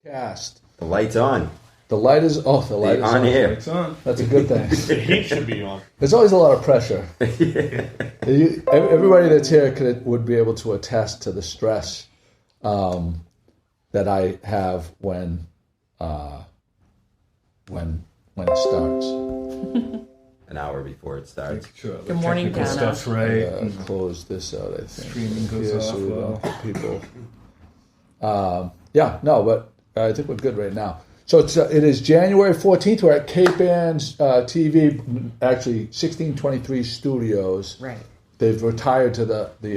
Cast. The light's on. The light is the light is on here. It's on. That's a good thing. The heat should be on. There's always a lot of pressure. Everybody that's here would be able to attest to the stress that I have when it starts. An hour before it starts. Sure. Good morning, Donna. Stuff's right. Close this out, I think. Streaming goes off. So we don't get people. But I think we're good right now. So it is January 14th. We're at Cape Ann's TV, actually 1623 Studios. Right. They've retired to the Do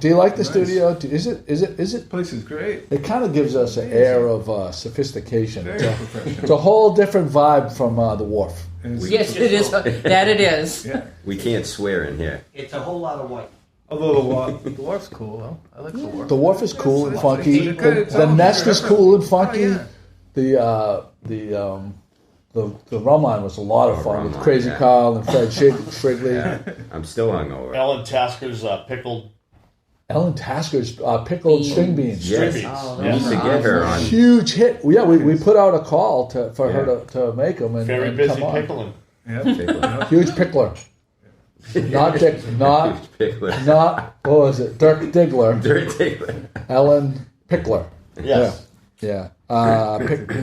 you like the studio? Is it? The place is great. It kind of gives us an air of sophistication. Very professional. It's a whole different vibe from the Wharf. Yes, it is. That it is. Yeah. We can't swear in here. It's a whole lot of white. Although the Wharf's cool, though. I like the Wharf. The Wharf is cool and funky. It's good. The Nest is cool and funky. Oh, yeah. The rum line was a lot of fun with Rum Crazy Line, Carl and Fred Shrigley. Yeah. I'm still hungover. Ellen Tasker's pickled Ellen Tasker's pickled string beans. Yes. beans. Oh, We need to get her on. Huge hit. Yeah, we put out a call for her to make them and Very and busy come on. pickling. Yeah. Huge pickler. Not Pickler. not what was it? Dirk Diggler. Dirt Diggler. Ellen Pickler. Yes. Yeah.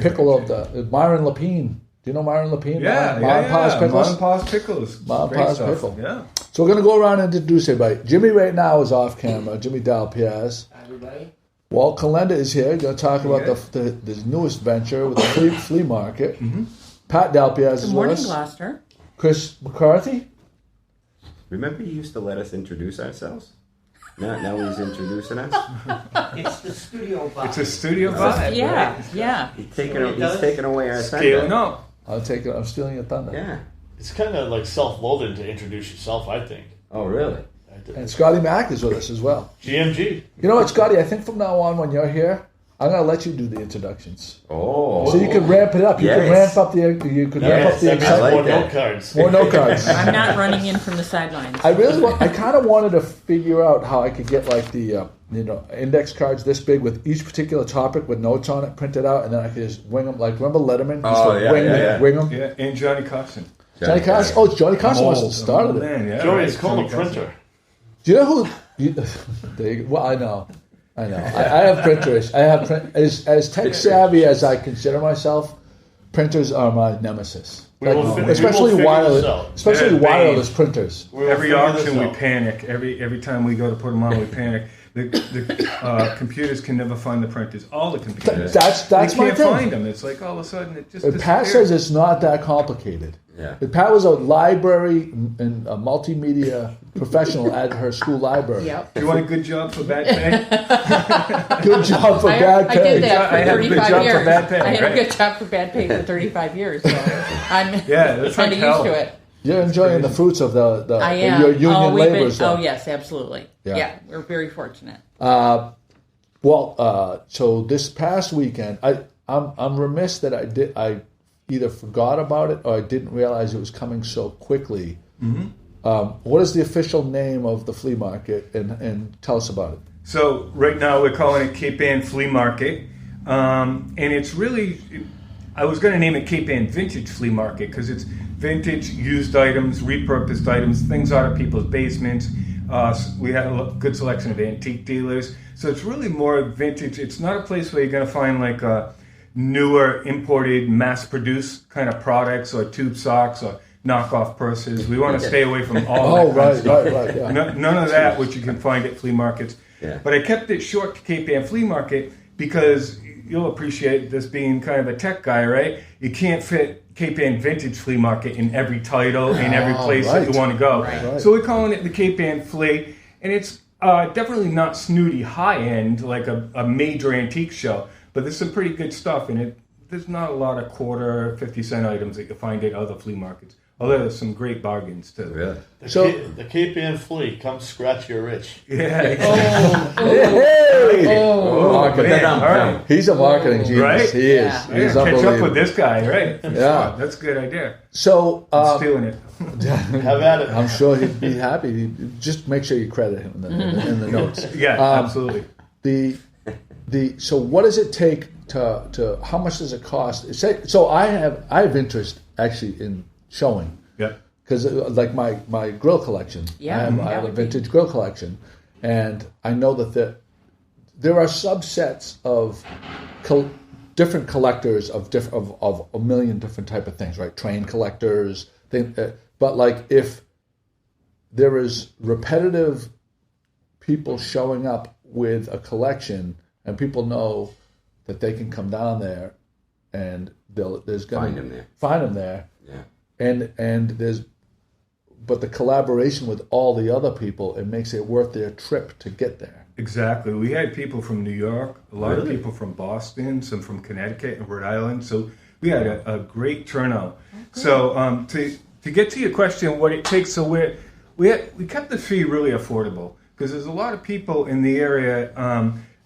Pickle of the Myron Lapine. Do you know Myron Lapine? Yeah. Mom and Pa's Pickles. Mom and Pa's Pickles. Mom and Great Pa's stuff. Pickle. Yeah. So we're going to go around and introduce everybody. Jimmy right now is off camera. Jimmy Dalpiaz. Everybody? Walt Kolenda is here. Going to talk about the newest venture with the flea market. Mm-hmm. Pat Dalpiaz is Good with morning, us. Gloucester. Chris McCarthy. Remember you used to let us introduce ourselves? Now he's introducing us? It's the studio vibe. It's a studio vibe. Yeah, right? yeah. He's taking away our Scaling thunder. up. I'll take it. I'm stealing your thunder. Yeah. It's kind of like self-loathing to introduce yourself, I think. Oh, really? And Scottie Mack is with us as well. GMG. You know what, Scottie? I think from now on, when you're here, I'm going to let you do the introductions. Oh. So you can ramp it up. You can Yes. ramp up the. You can ramp up the That means excitement. more like that. note cards. More note cards. I'm not running in from the sidelines. I kind of wanted to figure out how I could get like the index cards this big with each particular topic with notes on it printed out, and then I could just wing them. Like remember Letterman? Wing them. Yeah, and Johnny Carson. Johnny Carson. Oh, Johnny Carson must have started it. Man, yeah, Joey, right. it's called Johnny a Carson. printer. Do you know who? There you go. Well, I know. I have printers. I have as tech savvy as I consider myself. Printers are my nemesis. Especially wireless printers. Every auction we panic. Every time we go to put them on, we panic. The computers can never find the printers. All the computers. That's they my can't thing. find them. It's like all of a sudden it just. Pat disappears. says it's not that complicated. Yeah. Pat was a library and a multimedia professional at her school library. Yep. Do you want a good job for bad pay? Good job for I bad did pay. that I for had a good 35 job for years. bad pay, I had right? a good job for bad pay for 35 years. So I'm that's kind like of hell. used to it. You're enjoying the fruits of I am. your union labor. Oh, yes, absolutely. Yeah. Yeah, we're very fortunate. So this past weekend, I'm remiss that I either forgot about it or I didn't realize it was coming so quickly. Mm-hmm. What is the official name of the flea market, and tell us about it? So right now we're calling it Cape Ann Flea Market, and it's really. I was going to name it Cape Ann Vintage Flea Market because it's vintage, used items, repurposed items, things out of people's basements. We had a good selection of antique dealers. So it's really more vintage. It's not a place where you're going to find like newer, imported, mass-produced kind of products or tube socks or knockoff purses. We want to stay away from all that kind of stuff. Right. Yeah. None of that, which you can find at flea markets. Yeah. But I kept it short to Cape Ann Flea Market because you'll appreciate this being kind of a tech guy, right? You can't fit Cape Ann Vintage Flea Market in every title, in every place that you want to go. Right. So we're calling it the Cape Ann Flea, and it's definitely not snooty high-end like a major antique show, but there's some pretty good stuff in it. There's not a lot of quarter, 50-cent items that you find at other flea markets. Although there's some great bargains, too. Really? The Cape Ann Flea, come scratch your itch. Yeah. Hey! Marketing. Man, All right. He's a marketing genius. Right? He is. Yeah. He's Catch up unbelievable. with this guy, right? Yeah. That's a good idea. So Stealing it. Have at it. I'm sure he'd be happy. Just make sure you credit him in the notes. Yeah, absolutely. So what does it take to how much does it cost? So I have interest actually in showing. Yeah. Because like my grill collection, Yeah, I have a vintage grill collection, and I know that there are subsets of different collectors of a million different type of things, right? Train collectors, but like if there is repetitive people showing up with a collection, and people know that they can come down there, and there's going to find them there. Yeah. And but the collaboration with all the other people, it makes it worth their trip to get there. Exactly. We had people from New York, a lot of people from Boston, some from Connecticut and Rhode Island. So we had a great turnout. Okay. So to get to your question, what it takes, so we kept the fee really affordable because there's a lot of people in the area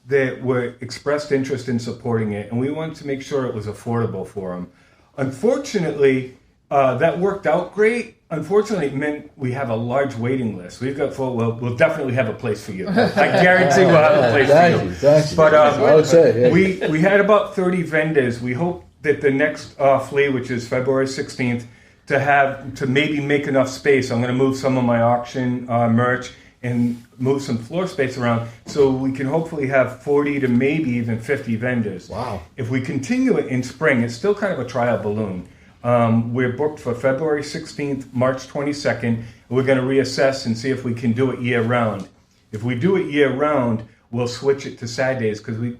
that were expressed interest in supporting it, and we wanted to make sure it was affordable for them. Unfortunately, that worked out great. Unfortunately, it meant we have a large waiting list. We've got we'll definitely have a place for you. I guarantee we'll have a place for you. Thank you. But I would say, yeah. we had about 30 vendors. We hope that the next flea, which is February 16th, to maybe make enough space. I'm going to move some of my auction merch and move some floor space around so we can hopefully have 40 to maybe even 50 vendors. Wow. If we continue it in spring, it's still kind of a trial balloon. We're booked for February 16th, March 22nd, and we're going to reassess and see if we can do it year-round. If we do it year-round, we'll switch it to Saturdays because we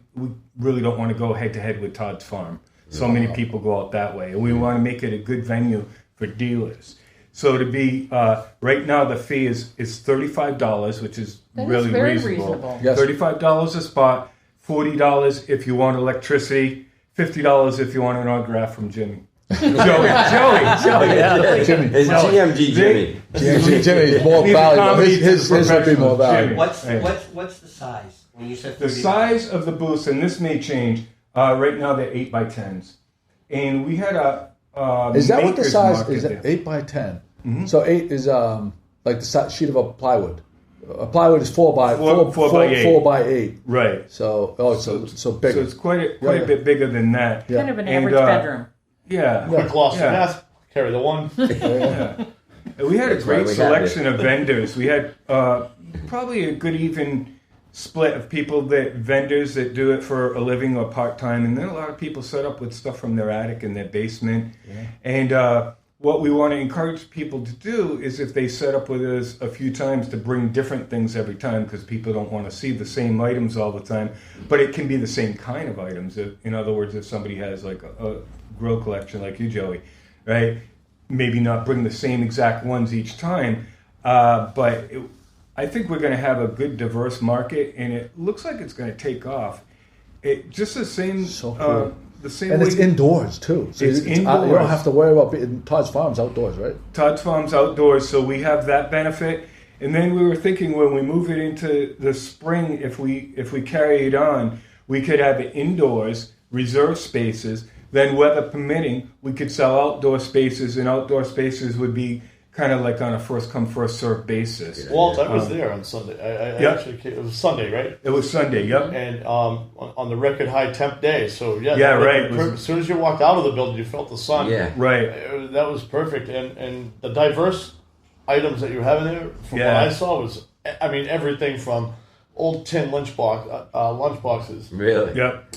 really don't want to go head-to-head with Todd's Farm. So many people go out that way, and we want to make it a good venue for dealers. So to be, right now the fee is $35, which is really very reasonable. Yes. $35 a spot, $40 if you want electricity, $50 if you want an autograph from Jimmy. Joey. Yeah. Jimmy. It's GMG Jimmy. Jimmy is more valuable. His would be more valuable. What's the size? When you said the size of the booths, and this may change. Right now they're 8x10s, and we had a. Is that what the size is? There. 8x10. Mm-hmm. So 8 is like the sheet of a plywood. A plywood is 4 by 8. Right. So so big. So it's quite a bit bigger than that. Yeah. Kind of an average bedroom. Yeah. Quick GloucesterCast. Carry the one. Yeah. We had a great selection of vendors. We had probably a good even split of vendors that do it for a living or part-time, and then a lot of people set up with stuff from their attic and their basement. Yeah. And what we want to encourage people to do is if they set up with us a few times to bring different things every time because people don't want to see the same items all the time, but it can be the same kind of items. In other words, if somebody has like a grill collection like you, Joey, right? Maybe not bring the same exact ones each time, but I think we're going to have a good diverse market, and it looks like it's going to take off. It just the same, the same. And way it's indoors too. So it's indoors. You don't have to worry about Todd's Farm's outdoors, right? Todd's Farm's outdoors, so we have that benefit. And then we were thinking when we move it into the spring, if we carry it on, we could have it indoors, reserve spaces. Then, weather permitting, we could sell outdoor spaces, and outdoor spaces would be kind of like on a first-come, first-served basis. Walt, I was there on Sunday. Actually, it was Sunday, right? It was Sunday, yep. And on the record high temp day, so right. As soon as you walked out of the building, you felt the sun. Yeah, right. That was perfect, and the diverse items that you have in there, from what I saw, was everything from old tin lunchboxes. Really? Yep.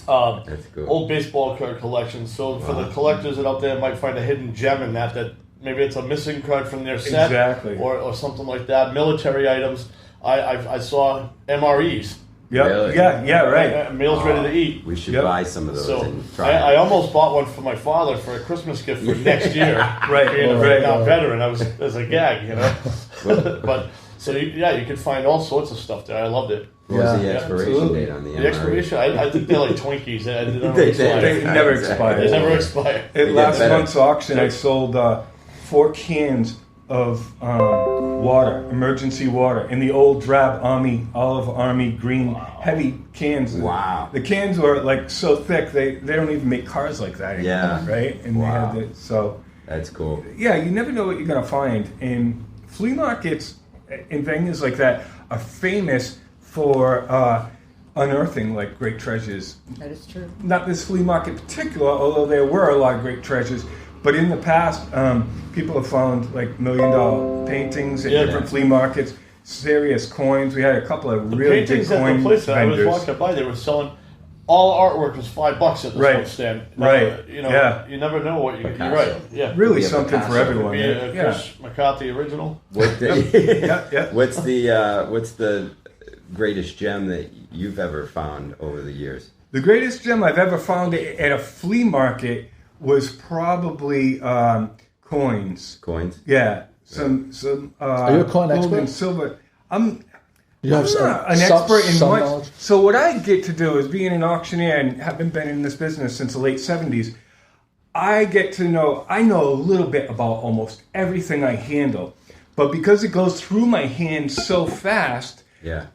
That's cool. Old baseball card collections. So for the collectors that out there might find a hidden gem in that maybe it's a missing card from their set, exactly, or something like that. Military items. I saw MREs. Yep. Really? Yeah, right. Meals ready to eat. We should buy some of those and try I almost bought one for my father for a Christmas gift for next year. Right. Being a veteran, I was as a gag, but so you could find all sorts of stuff there. I loved it. What was the expiration date on the MRE? The expiration, I think they're like Twinkies. They never expire. They never expire. At last month's auction, I sold 4 cans of water, emergency water, in the old drab olive army green, heavy cans. Wow. The cans were like so thick, they don't even make cars like that anymore, right? And wow. they had so that's cool. Yeah, you never know what you're going to find. And flea markets and venues like that are famous for unearthing like great treasures. That is true. Not this flea market in particular, although there were a lot of great treasures. But in the past, people have found like $1 million paintings at different flea markets, serious coins. We had a couple of really big coin at the place that I was vendors. walking by, they were selling. All artwork was $5 at this one stand. Right. You know, you never know what you get. You're right. Yeah. Really Yeah, something for everyone. Chris McCarthy original. What's the Yeah. what's the greatest gem that you've ever found over the years? The greatest gem I've ever found at a flea market was probably coins. Coins? Yeah. Some Are you a coin gold expert? and silver. You have I'm not an some expert in much. knowledge? So what I get to do is being an auctioneer and having been in this business since the late 70s, I know a little bit about almost everything I handle. But because it goes through my hands so fast,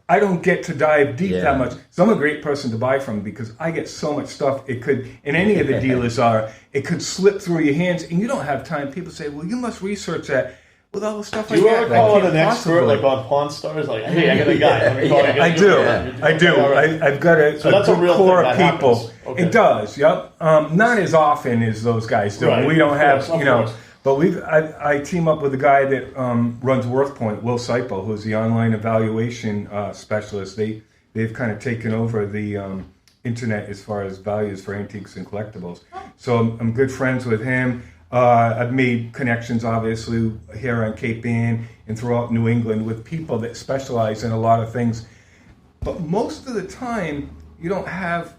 I don't get to dive deep that much. So I'm a great person to buy from because I get so much stuff. It could, and any of the dealers it could slip through your hands and you don't have time. People say, well, you must research that. With all the stuff Do you ever call it an expert, like on Pawn Stars? Like, hey, I got a guy. Let me call I do. I've got a that's a good real core thing of that people. happens. Okay. It does, yep. Not as often as those guys do. Right. We don't have, Of course. but I team up with a guy that runs WorthPoint, Will Seiple, who's the online evaluation specialist. They've kind of taken over the internet as far as values for antiques and collectibles. So I'm good friends with him. I've made connections, obviously, here on Cape Ann and throughout New England with people that specialize in a lot of things. But most of the time, you don't have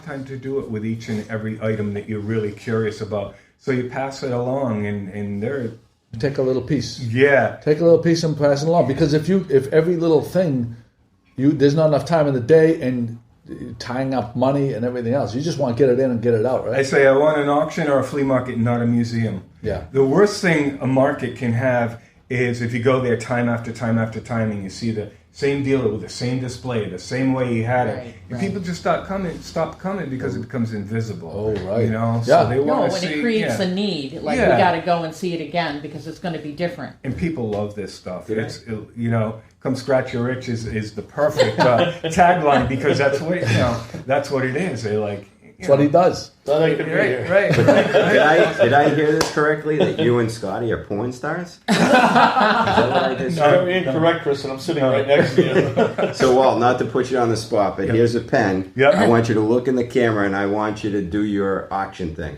time to do it with each and every item that you're really curious about. So you pass it along, and they're Take a little piece. Yeah. Take a little piece and pass it along. Because if every little thing, there's not enough time in the day and tying up money and everything else. You just want to get it in and get it out, right? I say I want an auction or a flea market, not a museum. Yeah. The worst thing a market can have is if you go there time after time after time and you see the same dealer with the same display, the same way he had it. And people just stop coming because it becomes invisible. Oh, right. So they want to when see. it creates a need, like we got to go and see it again because it's going to be different. And people love this stuff. It's come scratch your itch is the perfect tagline because that's what it is. They like. That's what he does. Right. Did I hear this correctly? That you and Scottie are porn stars? Is that what I just heard? Very incorrect, Chris, and I'm sitting right next to you. So, Walt, not to put you on the spot, but here's a pen. Yep. I want you to look in the camera, and I want you to do your auction thing.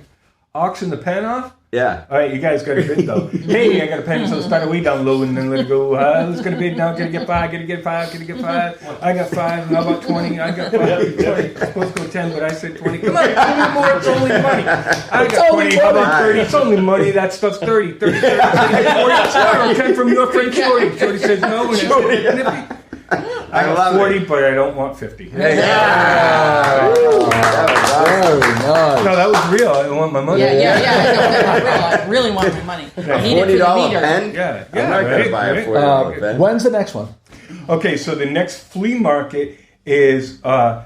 Auction the pen off? Yeah. All right, you guys got a bid though. Hey, I got a pen, so start a way down low and then let it go. Who's going to bid now? Going to get 5, going to get 5, going to get 5. I got 5, how about 20? I got 5, 20. Supposed to go 10, but I said 20. Come on, tell me more, it's only money. I got 20, how about 30? It's only money, that stuff's 30. 30, 40, 10 from your friend Shorty. Shorty says no, and it's nifty. I got 40, but I don't want 50. Very nice. No, that was real. I want my money. I really want my money. I need it for the $40 meter. pen? Yeah, I'm not going to buy a $40 pen. When's the next one? Okay, so the next flea market is, let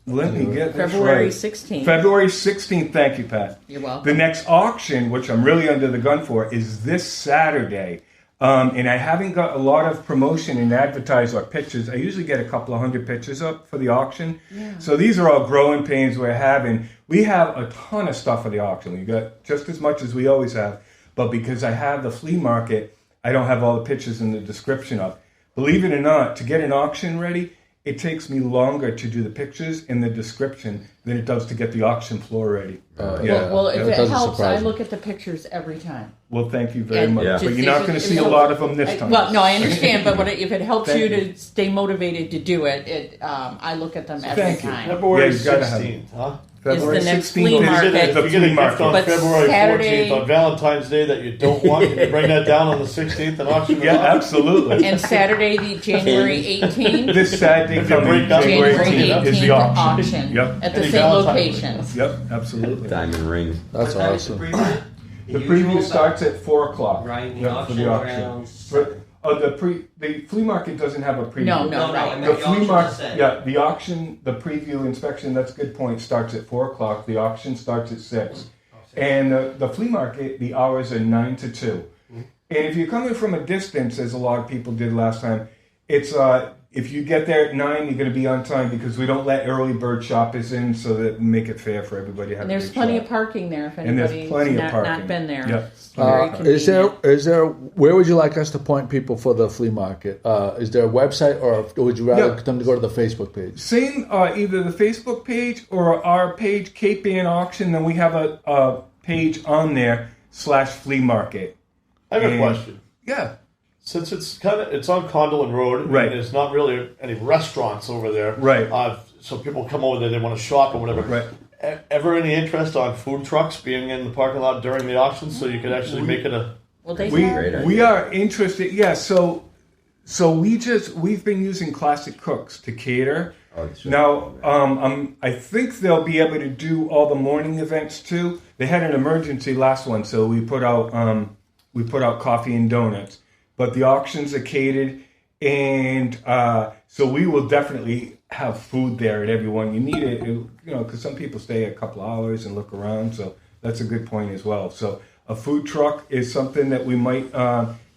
me get this February right. 16th. February 16th, thank you, Pat. You're welcome. The next auction, which I'm really under the gun for, is this Saturday. And I haven't got a lot of promotion and advertise or pictures. I usually get a couple of hundred pictures up for the auction. Yeah. So these are all growing pains we're having. We have a ton of stuff for the auction. We got just as much as we always have. But because I have the flea market, I don't have all the pictures in the description up. Believe it or not, to get an auction ready, it takes me longer to do the pictures in the description than it does to get the auction floor ready. Well, if it doesn't helps, I surprise me. look at the pictures every time. Well, thank you very much. Yeah. But you're not going to see a lot of them this time. Well, no, I understand, but if it helps Thank you you. to stay motivated to do it, I look at them every Thank you. time. February Yeah, you gotta have 16th, huh? February It's the next 16th flea is market. the If you get a flea gift on market. But February Saturday- 14th on Valentine's Day that you don't want, can you bring that down on the 16th and auction it Yeah, off? absolutely. And Saturday, the January 18th, This Saturday If you coming, break down January January 18th, is the 18th auction. Yep, at the Any same Valentine's locations. yep, absolutely. Diamond ring. That's What time is the awesome. preview? The preview starts at 4 o'clock. Right, the Yep, for auction the auction. around The flea market doesn't have a preview. No, No, right. I meant The the flea auction market, is set. yeah, the auction, the preview inspection, that's a good point, starts at 4 o'clock. The auction starts at 6. And the flea market, the hours are 9 to 2. And if you're coming from a distance, as a lot of people did last time, it's if you get there at 9, you're going to be on time because we don't let early bird shoppers in, so that we make it fair for everybody to have. And there's plenty of parking there if anybody's not been there. Yep. Is there? Where would you like us to point people for the flea market? Is there a website, or would you rather them to go to the Facebook page? Same, either the Facebook page or our page, Cape Ann Auction. Then we have a page on there /flea market. I have a question. Yeah. Since it's on Condolin Road, right? And there's not really any restaurants over there, right? So people come over there, they want to shop or whatever, right? Ever any interest on food trucks being in the parking lot during the auction, so you could actually make it a? Well, we are interested. Yeah. So we've been using Classic Cooks to cater. Now, I think they'll be able to do all the morning events too. They had an emergency last one, so we put out coffee and donuts. But the auctions are catered, and so we will definitely have food there at every one. You need it, because some people stay a couple hours and look around. So that's a good point as well. So a food truck is something that we might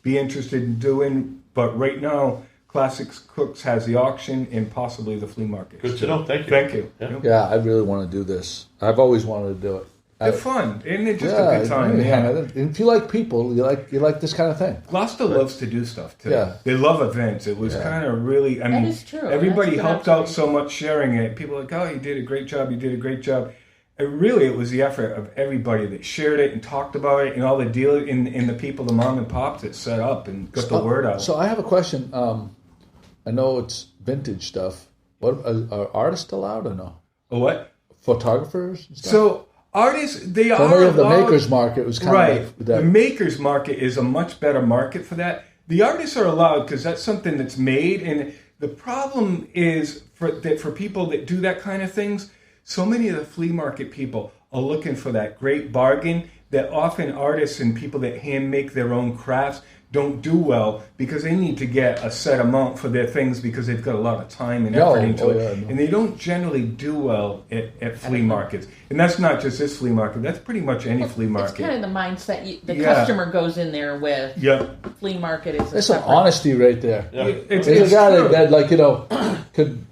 be interested in doing. But right now, Classics Cooks has the auction and possibly the flea market. Good to know. Thank you. Thank you. Yeah, I really want to do this. I've always wanted to do it. They're fun, and it's just a good time. If you like people, you like this kind of thing. Gloucester loves to do stuff too. Yeah. They love events. It was kind of really. I mean, that is true. Everybody helped out so much sharing it. People were like, "Oh, you did a great job. You did a great job." It was the effort of everybody that shared it and talked about it, and all the dealers and the people, the mom and pops that set up and got the word out. So I have a question. I know it's vintage stuff. What are artists allowed or no? A what? Photographers and stuff? So artists, they are allowed. The Makers Market was kind of that. The Makers Market is a much better market for that. The artists are allowed because that's something that's made, and the problem is for people that do that kind of things, so many of the flea market people are looking for that great bargain that often artists and people that hand make their own crafts don't do well because they need to get a set amount for their things because they've got a lot of time and effort into it. And they don't generally do well at flea markets. And that's not just this flea market. That's pretty much any flea market. It's kind of the mindset the customer goes in there with. Yep. Flea market is There's some honesty right there. Yeah. It's a guy that could...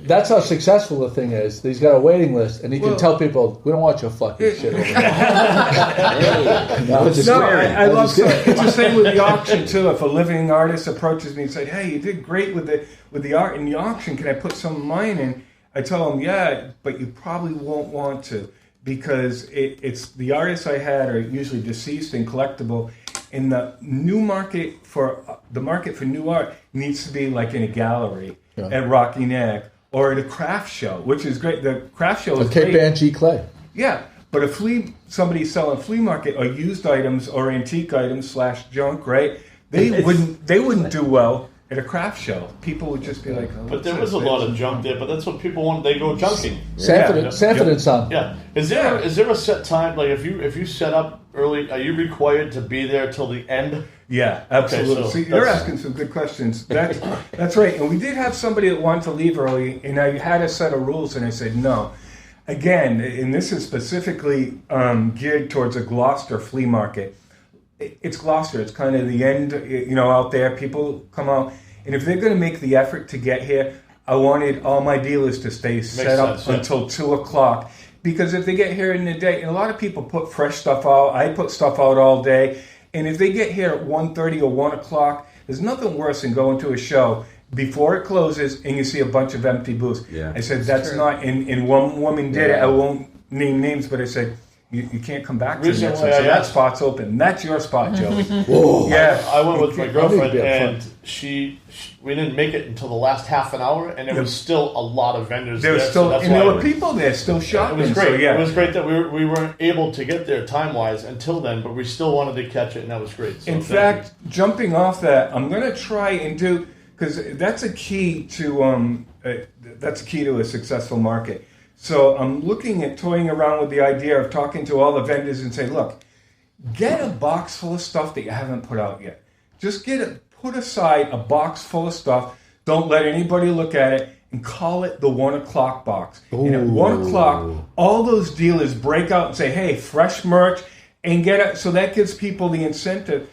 that's how successful the thing is. He's got a waiting list, and he can tell people, "We don't want your fucking shit over here." I love that. It's the same with the auction too. If a living artist approaches me and says, "Hey, you did great with the art in the auction. Can I put some of mine in?" I tell them, "Yeah, but you probably won't want to because it's the artists I had are usually deceased and collectible." And the market for new art needs to be like in a gallery at Rocky Neck or at a craft show, which is great. The craft show is Cape Ann G Clay. Yeah, but somebody selling flea market or used items or antique items /junk, right? They wouldn't do well at a craft show. People would just be like, "Oh." But there was a lot of junk there. But that's what people want. They go junking. Sanford and Son. Yeah. Is there a set time? Like if you set up early, are you required to be there till the end? Yeah, absolutely. Okay, so see, you're asking some good questions. That's right. And we did have somebody that wanted to leave early, and I had a set of rules, and I said no. Again, and this is specifically geared towards a Gloucester flea market. It's Gloucester. It's kind of the end, out there. People come out, and if they're going to make the effort to get here, I wanted all my dealers to stay set up until 2 o'clock. Because if they get here in the day, and a lot of people put fresh stuff out. I put stuff out all day. And if they get here at 1:30 or 1 o'clock, there's nothing worse than going to a show before it closes and you see a bunch of empty booths. Yeah, I said, that's not, and one woman did it. I won't name names, but I said, you can't come back to the next one. So that spot's open. That's your spot, Joey. Whoa. Yeah. I went with my girlfriend, and we didn't make it until the last half an hour, and there was still a lot of vendors there. There were people there still shopping. It was great. It was great that we weren't able to get there time-wise until then, but we still wanted to catch it, and that was great. So in fact, jumping off that, I'm going to try and do, because that's a key to a successful market. So I'm looking at toying around with the idea of talking to all the vendors and say, look, get a box full of stuff that you haven't put out yet. Just put aside a box full of stuff. Don't let anybody look at it and call it the 1 o'clock box. Ooh. And at 1 o'clock, all those dealers break out and say, hey, fresh merch, and get it. So that gives people the incentive.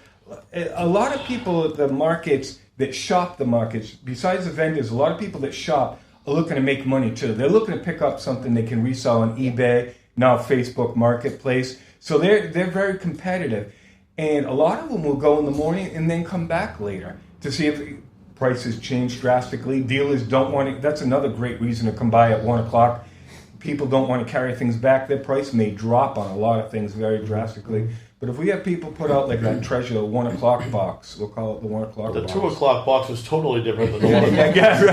A lot of people at the markets that shop the markets, besides the vendors, a lot of people that shop are looking to make money too. They're looking to pick up something they can resell on eBay, now Facebook Marketplace. So they're very competitive. And a lot of them will go in the morning and then come back later to see if prices change drastically. Dealers don't want to, that's another great reason to come by at 1 o'clock. People don't want to carry things back. Their price may drop on a lot of things very drastically. But if we have people put out like that treasure 1 o'clock box, we'll call it the 1 o'clock box. The 2 o'clock box is totally different than the 1 o'clock. Yeah,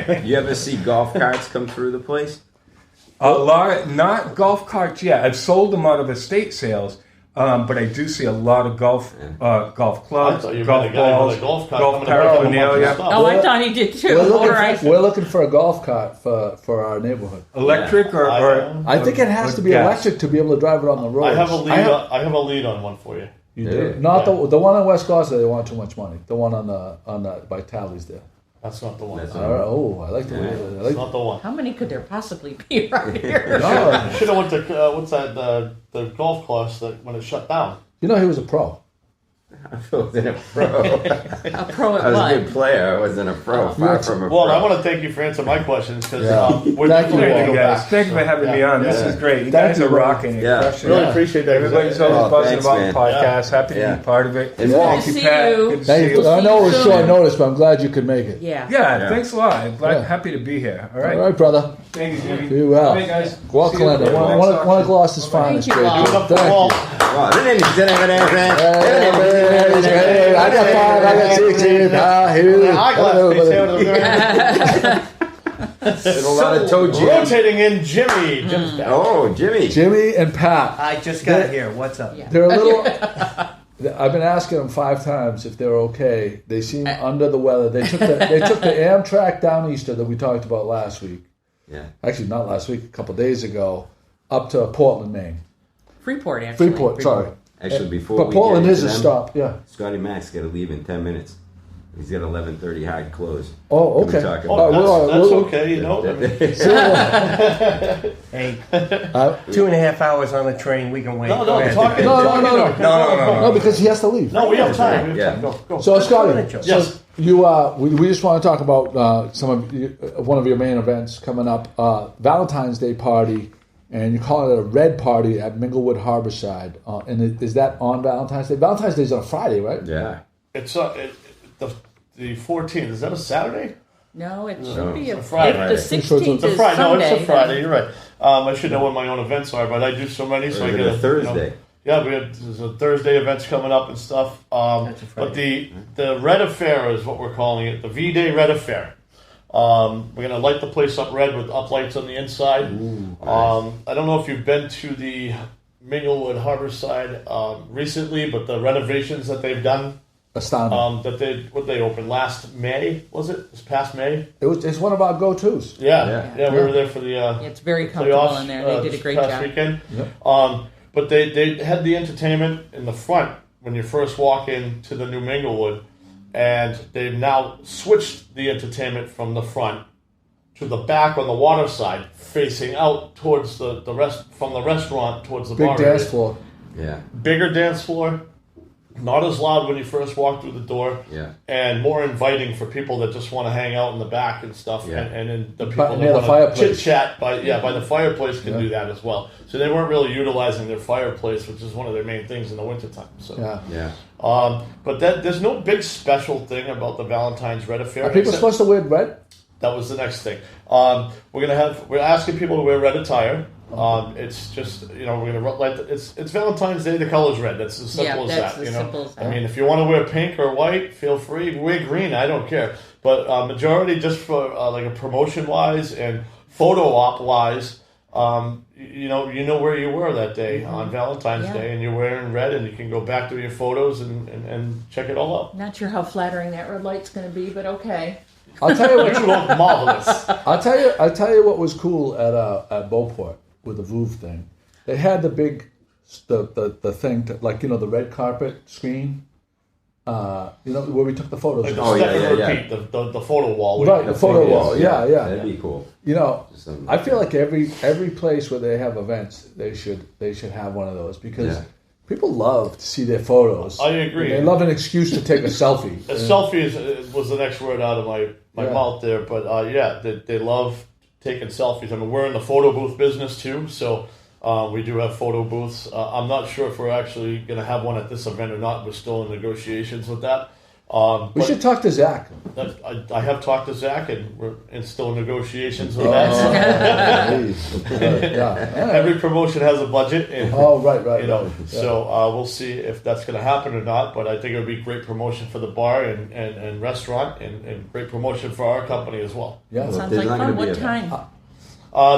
right. You ever see golf carts come through the place? A lot, not golf carts yet. I've sold them out of estate sales, but I do see a lot of golf clubs, golf balls, golf paraphernalia. Oh, I thought he did too. We're looking for a golf cart for our neighborhood. Electric or I think it has to be electric to be able to drive it on the road. I have a lead on one for you. You do? Not the one on West Gloucester. They want too much money. The one on the by Tally's there. That's not the one. I like the way. That's not the one. How many could there possibly be right here? No, Should have went to what's that? The golf course that when it shut down. he was a pro. I wasn't a pro. A pro at I was what? a good player. I wasn't a pro. Far from a pro. Well, I want to thank you for answering my questions because we're Thank you, definitely going to go guys. back. Thank you for having me on. This is great. You guys are rocking it. Crushing Really it. appreciate that. Everybody's always buzzing thanks, about man. the podcast. Happy to be part of it. And Thank you, see Pat. you. Good to see you. I know it was soon. short notice, but I'm glad you could make it. Yeah. Yeah, thanks a lot. I'm glad, Yeah. happy to be here. All All right. right, brother. Thank you, Jimmy. Do well. Hey, guys. Walt See you Kolenda, later. one of Gloucester's finest. you, great Walt. dude. Up for Thank Walt. you. I got 5. I got 6. There's a lot of toe jam. Rotating in Jimmy. Jim's back. Oh, Jimmy. Jimmy and Pat. I just got here. What's up? Yeah. They're a little. I've been asking them 5 times if they're okay. They seem under the weather. They took the Amtrak down Easter that we talked about last week. Yeah. Actually, not last week. A couple days ago, up to Portland, Maine. Freeport, actually. Freeport. Sorry. Actually, before But we Portland get is into a them, stop. Yeah. Scottie Mac's got to leave in 10 minutes. He's got 11:30 hard close. Oh, Can we okay. talk Oh, about well, That's we'll- okay, you know. Hey, 2.5 hours on the train. We can wait. No, Go ahead. talk it. No, No. because he has to leave. No, we have time. Yeah. Go. So, Scottie, Yes. we just want to talk about one of your main events coming up, Valentine's Day party, and you're calling it a red party at Minglewood Harborside. And is that on Valentine's Day? Valentine's Day is on a Friday, right? Yeah. It's the 14th. Is that a Saturday? No, it should be a Friday. If the 16th It's a is Friday. No, Sunday. it's a Friday. You're right. I should know what my own events are, but I do so many, so I Or is get it a Thursday? there's a Thursday events coming up and stuff. But the Red Affair is what we're calling it, the V-Day Red Affair. We're gonna light the place up red with uplights on the inside. Ooh, nice. I don't know if you've been to the Minglewood Harborside recently, but the renovations that they've done. Astounding. That they opened last May, was it? This past May? It's one of our go-tos. Yeah, we were there for the It's very comfortable playoffs, in there. They did a great this past job. weekend. Yep. But they had the entertainment in the front when you first walk into the new Minglewood, and they've now switched the entertainment from the front to the back on the water side, facing out towards the from the restaurant towards the bar Big dance area. floor. Yeah. Bigger dance floor. Not as loud when you first walk through the door, and more inviting for people that just want to hang out in the back and stuff, and then the people near the that want to fireplace. chit chat by the fireplace can do that as well. So they weren't really utilizing their fireplace, which is one of their main things in the wintertime. So but there's no big special thing about the Valentine's Red Affair. Are people supposed to wear red? That was the next thing. We're asking people to wear red attire. It's just we're gonna it's Valentine's Day. The color's red. That's as simple as that. Simple as that. I mean, if you want to wear pink or white, feel free. Wear green. I don't care. But majority just for like a promotion wise and photo op wise. You know where you were that day on Valentine's Day, and you're wearing red, and you can go back to your photos and check it all out. Not sure how flattering that red light's going to be, but okay. I'll tell you what. You look marvelous. I'll tell you what was cool at Beauport with the Vouv thing. They had the big the thing to, like the red carpet screen. Where we took the photos. Like yeah. The photo wall. Right, the photo wall. Yeah. That'd be cool. I feel like every place where they have events, they should have one of those because people love to see their photos. I agree. They love an excuse to take a selfie. A selfie was the next word out of my mouth there, but they love taking selfies. I mean, we're in the photo booth business too, so we do have photo booths. I'm not sure if we're actually going to have one at this event or not. We're still in negotiations with that. We should talk to Zach. I have talked to Zach, and we're still in negotiations with that. Every promotion has a budget. And, right. So we'll see if that's going to happen or not. But I think it would be great promotion for the bar and restaurant, and great promotion for our company as well. Yeah, sounds like fun. What time?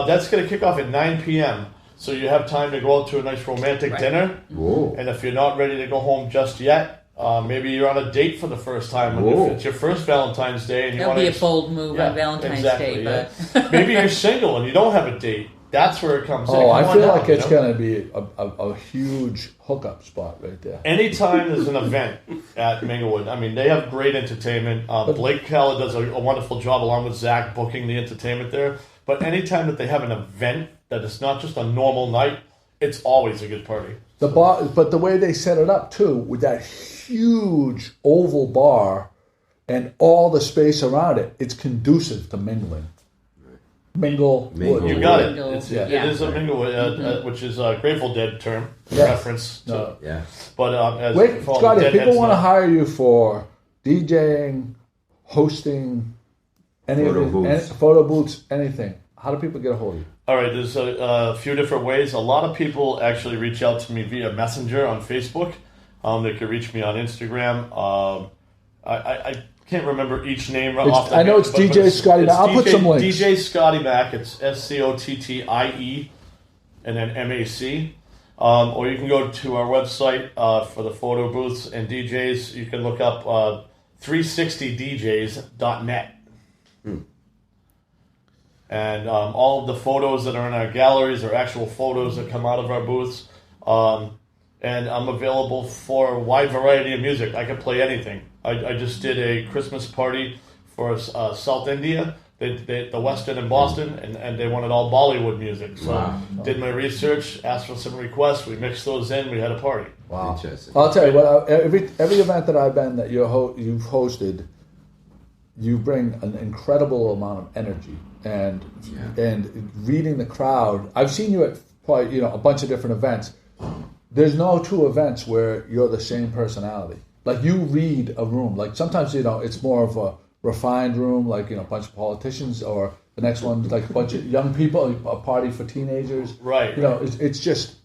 That's going to kick off at 9 p.m. So you have time to go out to a nice romantic dinner. Whoa. And if you're not ready to go home just yet, maybe you're on a date for the first time. And if it's your first Valentine's Day, and you that'll be a bold move on Valentine's Day. But maybe you're single and you don't have a date. That's where it comes in. Oh, I feel like it's going to be a huge hookup spot right there. Anytime there's an event at Minglewood, I mean, they have great entertainment. Blake Keller does a wonderful job along with Zach booking the entertainment there. But anytime that they have an event that is not just a normal night, it's always a good party. The bar, but the way they set it up too, with that huge oval bar and all the space around it, it's conducive to mingling. Mingle. You got it. It is a Minglewood, which is a Grateful Dead term reference. But wait, Scottie, if people want to hire you for DJing, hosting, photo booths, anything, how do people get a hold of you? All right, there's a few different ways. A lot of people actually reach out to me via Messenger on Facebook. They could reach me on Instagram. I can't remember each name off the I know it's DJ Scottie. I'll put some links. DJ Scottie Mac. It's SCOTTIE and then MAC. Or you can go to our website for the photo booths and DJs. You can look up 360djs.net. And all of the photos that are in our galleries are actual photos that come out of our booths. And I'm available for a wide variety of music. I can play anything. I just did a Christmas party for South India, the Westin in Boston, and they wanted all Bollywood music. So did my research, asked for some requests, we mixed those in, we had a party. Wow. I'll tell you what, every event that I've been that you've hosted, you bring an incredible amount of energy and reading the crowd. I've seen you at probably a bunch of different events. There's no two events where you're the same personality. Like you read a room. Like sometimes it's more of a refined room, like a bunch of politicians, or the next one like a bunch of young people, a party for teenagers. Right. It's just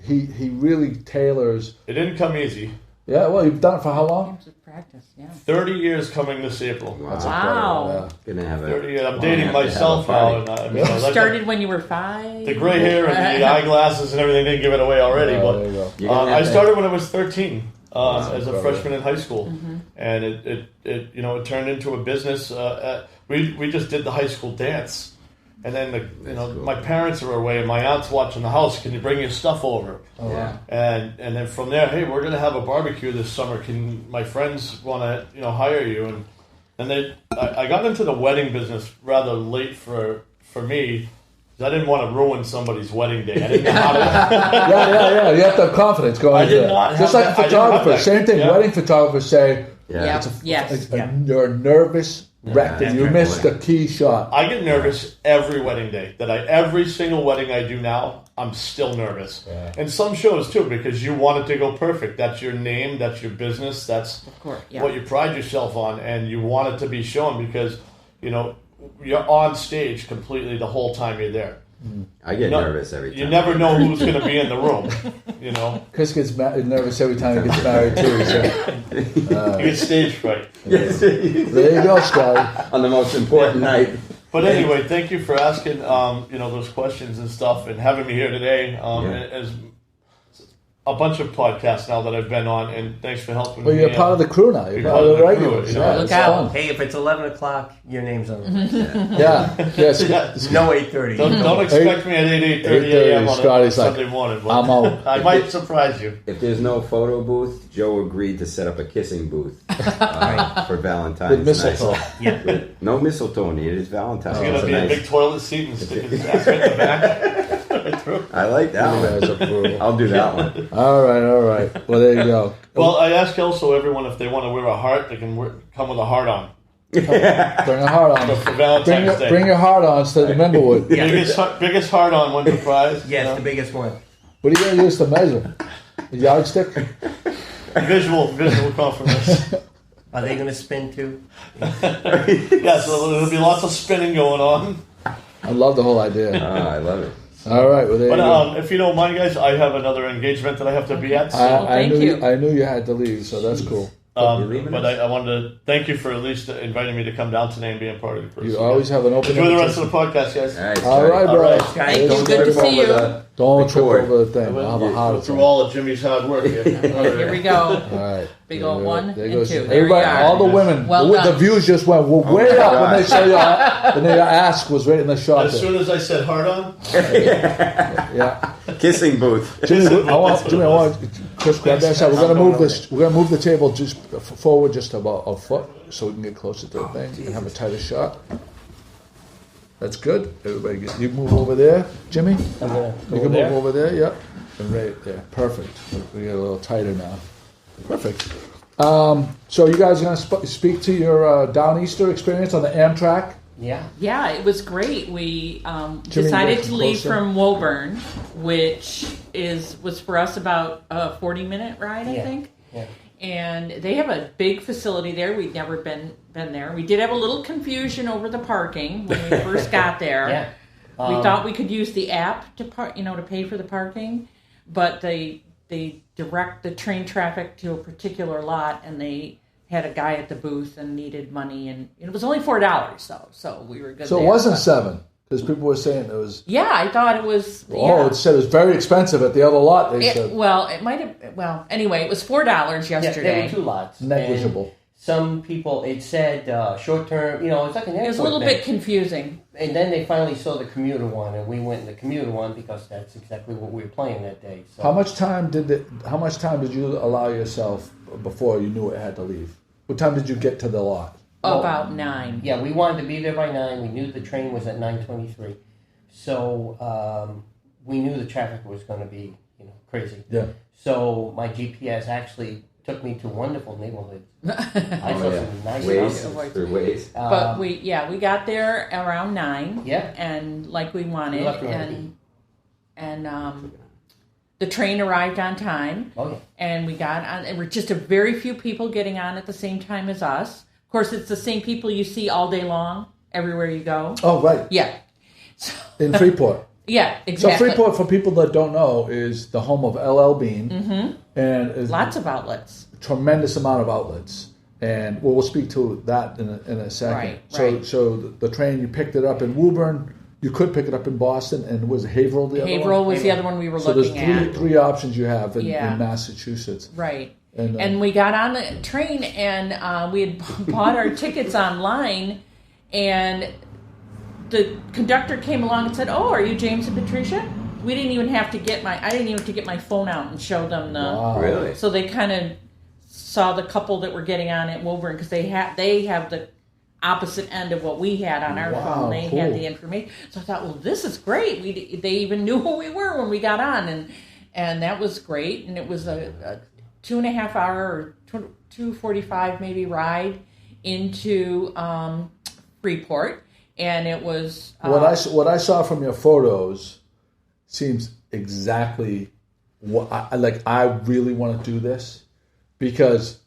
he really tailors. It didn't come easy. Yeah, well, you've done it for how long? Years of practice, 30 years coming this April. Wow. Gonna have 30 years. I'm dating myself now. You started when you were 5? The gray hair and the eyeglasses and everything didn't give it away already. But I started when I was 13 as a freshman in high school. Mm-hmm. And it turned into a business. We just did the high school dance. And then my parents are away and my aunt's watching the house. Can you bring your stuff over? Oh, yeah. And then from there, hey, we're gonna have a barbecue this summer. Can my friends want to hire you? And I got into the wedding business rather late for me. I didn't want to ruin somebody's wedding day. I didn't know how to. Yeah. You have to have confidence going into it. Just like photographers, same thing. Yeah. Wedding photographers say, you're nervous. Wrecked and you missed the key shot. I get nervous every wedding day. Every single wedding I do now, I'm still nervous. Yeah. And some shows too, because you want it to go perfect. That's your name, that's your business, that's what you pride yourself on, and you want it to be shown because you're on stage completely the whole time you're there. I get nervous every time. You never know who's going to be in the room, Chris gets nervous every time he gets married too. So. He gets stage fright. Yes. There you go, Scottie. On the most important night. But anyway, thank you for asking those questions and stuff and having me here today. As a bunch of podcasts now that I've been on, and thanks for helping me. Well, you're part of the crew now. You're part of the regulars. Look out. Hey, if it's 11 o'clock, your name's on the list. Yes. No 8:30. Don't expect me at 8:30 a.m. on a Sunday morning. But I'm out. I might surprise you. If there's no photo booth, Joe agreed to set up a kissing booth for Valentine's with mistletoe. With no mistletoe. It is Valentine's. There's going to be a big toilet seat and stick his ass right in the back. true. I like that You one. guys are brutal. I'll do that one. All right. Well, there you go. Well, I ask also everyone if they want to wear a heart, they can come with a heart on. Bring a heart on. For Valentine's Day. Bring your heart on to the Memberwood. Biggest heart on wins the prize. Yes, the biggest one. What are you going to use to measure? A yardstick? Visual confirmation. Are they going to spin too? Yeah, so there'll be lots of spinning going on. I love the whole idea. I love it. All right, well, there you go. If you don't mind, guys, I have another engagement that I have to be at. So. I thank knew you. I knew you had to leave, so that's cool. But I wanted to thank you for at least inviting me to come down today and be a part of the cruise. You always have an open Enjoy the rest invitation. of the podcast, guys. All right, All bro. right. Thank you. Good to see you. Don't trip Record. over the thing. I'll have a heart Through attack. all of Jimmy's hard work here. Here we go. All right. Big old one There and goes. two. There Everybody, we are. all the women. Well the done. views just went way up when they saw your when your ass was right in the shot. As soon as I said hard on, Yeah. Kissing booth. Jimmy, I want Chris grab that side. We're gonna move this. We're gonna move the table just forward just about a foot so we can get closer to the thing and have a tighter shot. That's good. Everybody, you move over there, Jimmy. I'm going to You can move over there. Yep. And right there. Perfect. We get a little tighter now. Perfect. So you guys are gonna speak to your Downeaster experience on the Amtrak. Yeah. Yeah, it was great. We Jimmy, decided get to leave closer. from Woburn, which was for us about a 40-minute ride, I Yeah. think. Yeah. And they have a big facility there. We'd never been there. We did have a little confusion over the parking when we first got there. Yeah. We thought we could use the app to to pay for the parking, but they direct the train traffic to a particular lot, and they had a guy at the booth and needed money, and it was only $4 though, so we were good. So there, it wasn't but- 7 because people were saying it was. Yeah, I thought it was. Oh, it said it was very expensive at the other lot. They said It might have. Well, anyway, it was $4 Yeah, yesterday. there were two lots. negligible. And some people, it said short term, it's like an airport It was a little thing. bit confusing. And then they finally saw the commuter one, and we went in the commuter one because that's exactly what we were playing that day. So How much time did you allow yourself before you knew it had to leave? What time did you get to the lot? About 9. Yeah, we wanted to be there by 9. We knew the train was at 9:23, so we knew the traffic was going to be crazy. Yeah. So my GPS actually took me to wonderful neighborhoods. I saw some nice Ways. houses. Through ways. But we got there around 9. Yeah. And like we wanted, We left around and the train arrived on time. Oh yeah. And we got on. And we're just a very few people getting on at the same time as us. Of course, it's the same people you see all day long everywhere you go. Oh, right. Yeah. So, In Freeport. yeah, So exactly. Freeport, for people that don't know, is the home of LL Bean, and is Lots of outlets. a tremendous amount of outlets. And we'll speak to that in a second. Right, so, right. so the train, you picked it up in Woburn. You could pick it up in Boston, and was Haverhill the other one? Haverhill was the other one we were So looking there's at. three options you have in Yeah. Massachusetts. Right. And, We got on the train, and we had bought our tickets online, and the conductor came along and said, "Oh, are you James and Patricia?" We didn't even have to get I didn't even have to get my phone out and show them the. Wow. Really? So they kind of saw the couple that were getting on at Woburn because they have the opposite end of what we had on our Wow, phone. They cool. had the information. So I thought, well, this is great. They even knew who we were when we got on, and that was great. And it was a 2.5 hour or 2:45 maybe ride into Freeport, and it was what I saw from your photos seems exactly what I really want to do this, because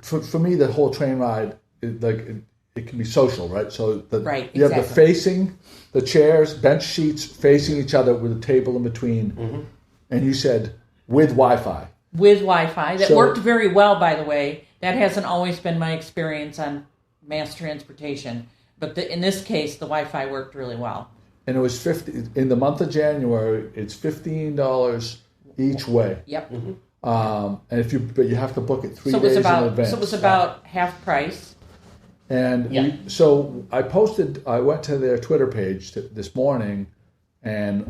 for me the whole train ride it can be social, right? So Right, you have the exactly. facing the chairs, bench seats facing each other with a table in between, and you said with Wi-Fi. with Wi-Fi that So- worked very well, by the way. That hasn't always been my experience on mass transportation, but in this case, the Wi-Fi worked really well. And it was $50 in the month of January. It's $15 each way. Yep. And but you have to book it 3 So it days was in advance. So it was about half price. And Yeah. so I went to their Twitter page this morning, and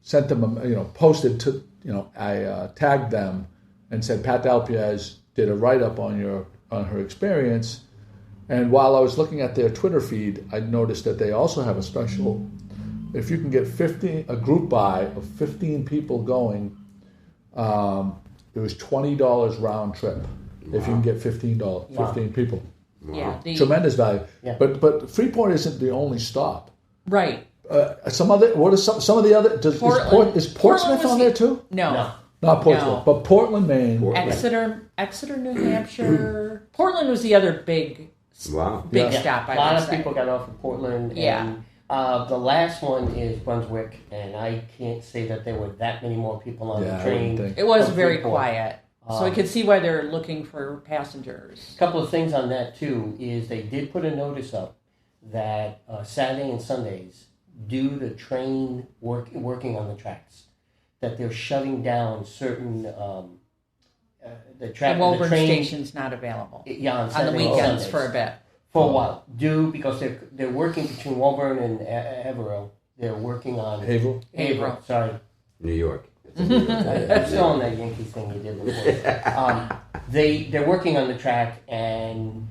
sent them, posted to, I tagged them and said Pat Dalpiaz did a write up on her experience. And while I was looking at their Twitter feed, I noticed that they also have a special if you can get a group buy of 15 people going, it was $20 round trip. If you can get $15 people. Yeah, Tremendous value. Yeah. But Freeport isn't the only stop. right. Some of the other? Is Portsmouth on there too? No. Not Portsmouth, No. but Portland, Maine. Exeter, New Hampshire. Portland was the other big Wow. stop. A lot of people got off of Portland. Yeah. And, the last one is Brunswick, and I can't say that there were that many more people on the I train. wouldn't think. It was from very Freeport. quiet, so I could see why they're looking for passengers. A couple of things on that too is they did put a notice up that Saturday and Sundays, due to train working on the tracks, that they're shutting down certain the Woburn train Station's not available yeah, on on the Saturday and weekends Sundays. for a bit. For a while, because they're working between Woburn and Everill. They're working on Haverhill? Sorry, New York. It's in New York. I'm still on that Yankee thing you did before. They're working on the track, and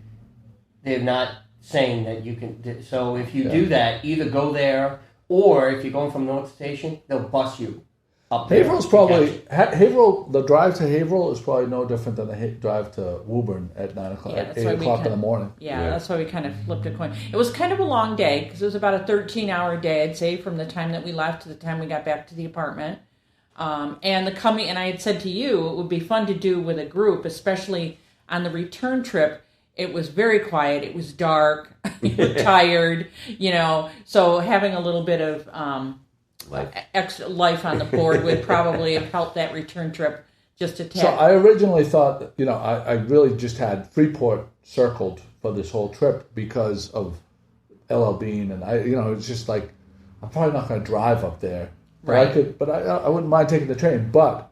they're not saying that you can. So if you do that, either go there, or if you're going from North Station, they'll bus you up there. Haverhill's probably Haverhill. The drive to Haverhill is probably no different than the drive to Woburn at 9 o'clock, Yeah, at that's why 8 we o'clock in kind- the morning. Yeah, that's why we kind of flipped a coin. It was kind of a long day because it was about a 13-hour day, I'd say, from the time that we left to the time we got back to the apartment. And I had said to you, it would be fun to do with a group, especially on the return trip. It was very quiet. It was dark. You were tired, So having a little bit of extra life on the board would probably have helped that return trip just a tad. So I originally thought that, I really just had Freeport circled for this whole trip because of LL Bean, and it's just like I'm probably not going to drive up there, but I wouldn't mind taking the train. But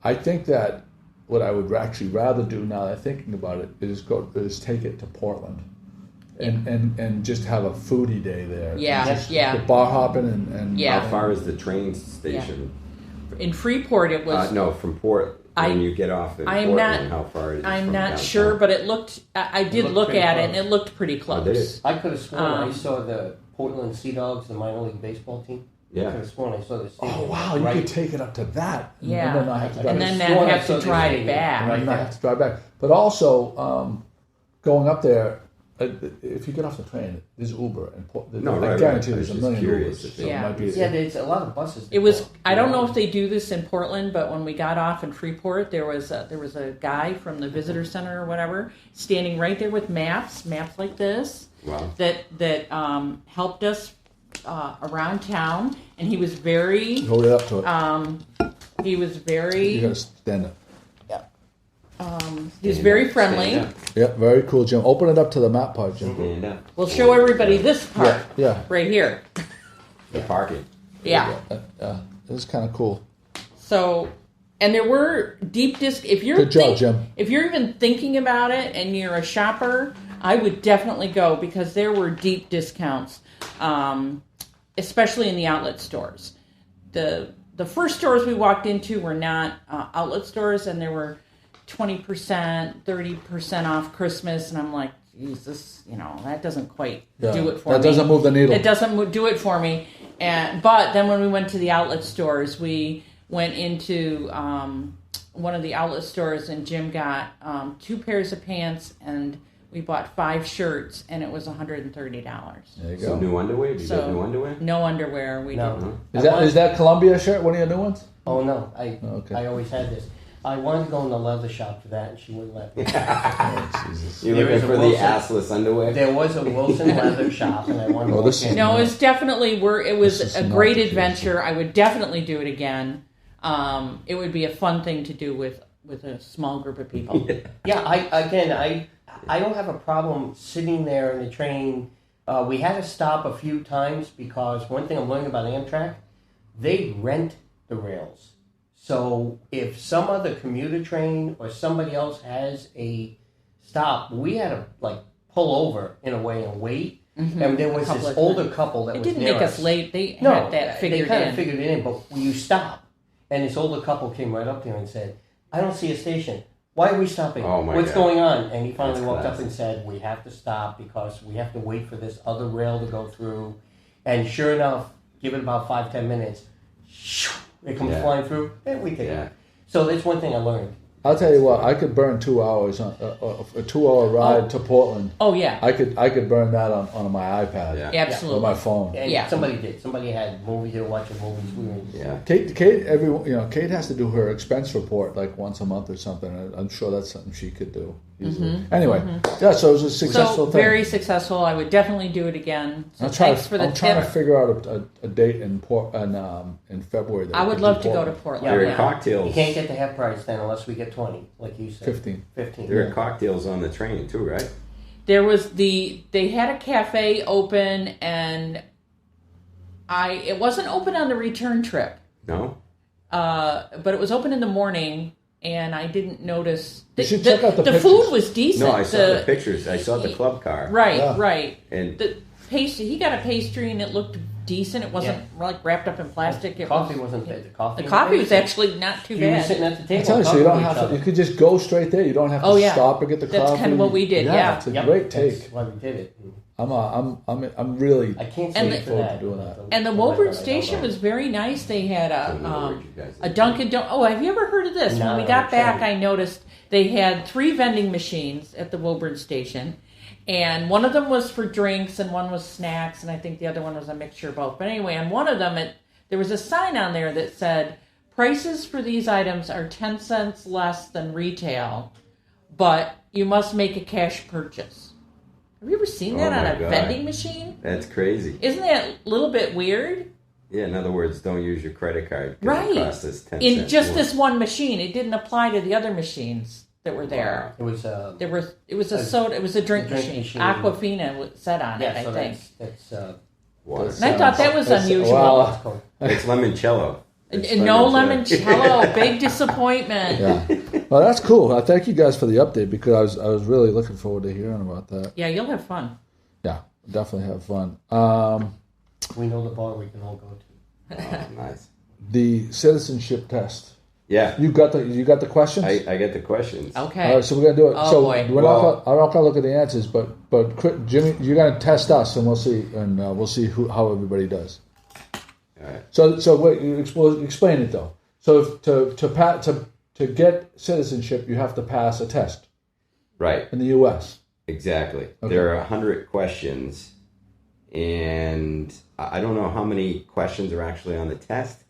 I think that what I would actually rather do now that I'm thinking about it is take it to Portland. And just have a foodie day there. Yeah. Bar hopping and How far is the train station? In Freeport, it was. No, from Port. When you get off in Portland, how far is it? I'm from not downtown? sure, but it looked. I did look pretty at it, close. and it looked pretty close. I could have sworn I saw the Portland Sea Dogs, the minor league baseball team. I Yeah. could have sworn I saw the stadium. Oh wow! You could take it up to that. Yeah. And then I have to drive. And then Sworn I have saw to the drive stadium. back. Right And I there. have to drive back. But also, going up there, if you get off the train, there's Uber and I guarantee there's a million curious Ubers. if So it Yeah. might be, Yeah, there's a lot of buses. It was. I don't know if they do this in Portland, but when we got off in Freeport, there was a guy from the visitor center or whatever standing right there with maps like this, Wow. that helped us around town, and he was very. hold it up to it. He was You very. got to stand up. He was very friendly. Stand up. Yeah, very cool, Jim. Open it up to the map part, Jim. Stand up. We'll show everybody this part Yeah. right here. The parking. Yeah. It was kind of cool. So, and there were deep disc. If you're Good job, Jim. If you're even thinking about it and you're a shopper, I would definitely go because there were deep discounts, especially in the outlet stores. The first stores we walked into were not outlet stores, and there were 20%, 30% off Christmas, and I'm like, Jesus, that doesn't quite do it for me. That doesn't move the needle. It doesn't do it for me. But then when we went to the outlet stores, we went into one of the outlet stores, and Jim got 2 pairs of pants, and we bought 5 shirts, and it was $130. There you go. So new underwear? Did you get new underwear? No underwear. We No. didn't. Is that Columbia shirt one of your new ones? Oh no, Okay. I always had this. I wanted to go in the leather shop for that, and she wouldn't let me. Oh, Jesus. You're There looking is a for the Wilson. assless underwear? There was a Wilson leather shop, and I wanted to Oh, walk this in. is- No, it was definitely it was This is a not great the case. adventure. I would definitely do it again. It would be a fun thing to do with a small group of people. Yeah, I don't have a problem sitting there in the train. We had to stop a few times because one thing I'm learning about Amtrak, they rent the rails. So if some other commuter train or somebody else has a stop, we had to pull over in a way and wait. Mm-hmm. And there was Couple this of older times. couple that It was didn't near make us late. They No, had that figured they kind in. of figured it in, but you stop. And this older couple came right up to him and said, I don't see a station. Why are we stopping? Oh, my What's God. going on? And he finally That's walked up classic. and said, we have to stop because we have to wait for this other rail to go through. And sure enough, give it about 5-10 minutes. It comes Yeah. flying through, and we take Yeah. it. So that's one thing I learned. I'll tell you what, I could burn 2 hours on a 2-hour ride to Portland. Oh yeah, I could burn that on my iPad Yeah. or absolutely. my phone. And Yeah. somebody did. Somebody had movies. They were watching movies. We were Yeah. Kate, Kate has to do her expense report like once a month or something. I'm sure that's something she could do easily. Anyway, yeah. So it was a successful So thing. very successful. I would definitely do it again. So I'm trying thanks for the to tip. figure out a date in February. That I we would could love do to go to Portland. Portland. There are Yeah. You cocktails. can't get the half price then unless we get 20, like you said. 15. 15. There are cocktails on the train too, right? There was they had a cafe open, and it wasn't open on the return trip, No. but it was open in the morning, and I didn't notice. You should check out the food pictures. was decent. No, I saw the pictures. I saw the club car. Right, Yeah. right. And The pastry, he got a pastry, and it looked decent. It wasn't like wrapped up in plastic. It Coffee was, wasn't bad. The the coffee was amazing. actually not too You were sitting bad. at the table. I tell you, so you talking don't to have each to. other. You could just go straight there. You don't have to Oh, yeah. stop and get the That's coffee. kinda what we did, yeah. It's a Yep, great that's take. why we did it. I'm really. I can't And say the- for forward that. to doing that. And the Woburn station was very nice. They had in other words, you guys a did. Dunkin' Donuts. Oh, have you ever heard of this? No, When we got I'm back, trying. I noticed they had 3 vending machines at the Woburn station. And one of them was for drinks and one was snacks. And I think the other one was a mixture of both. But anyway, on one of them, there was a sign on there that said, prices for these items are 10 cents less than retail, but you must make a cash purchase. Have you ever seen that Oh on my a God. vending machine? That's crazy. Isn't that a little bit weird? Yeah, in other words, don't use your credit card. 'Cause Right. It costs us 10 In cents just more. this one machine. It didn't apply to the other machines that were there. It was It was a soda. It was a drink drink machine. machine. Aquafina said on yeah. it. So I think. that's Water. And I thought that was That's- unusual. wow. it's called. It's limoncello. It's No limoncello. Big disappointment. Yeah. Well, that's cool. I thank you guys for the update because I was really looking forward to hearing about that. Yeah, you'll have fun. Yeah, definitely have fun. We know the bar we can all go to. Oh, nice. The citizenship test. Yeah, You got the questions. I get the questions. Okay. All right, so we're gonna do it. Oh, so boy. we're not gonna look at the answers, but Jimmy, you're gonna test us, and we'll see, we'll see how everybody does. All right. So wait, explain it though. So to get citizenship, you have to pass a test Right. in the U.S. Exactly. Okay. There are 100 questions, and I don't know how many questions are actually on the test.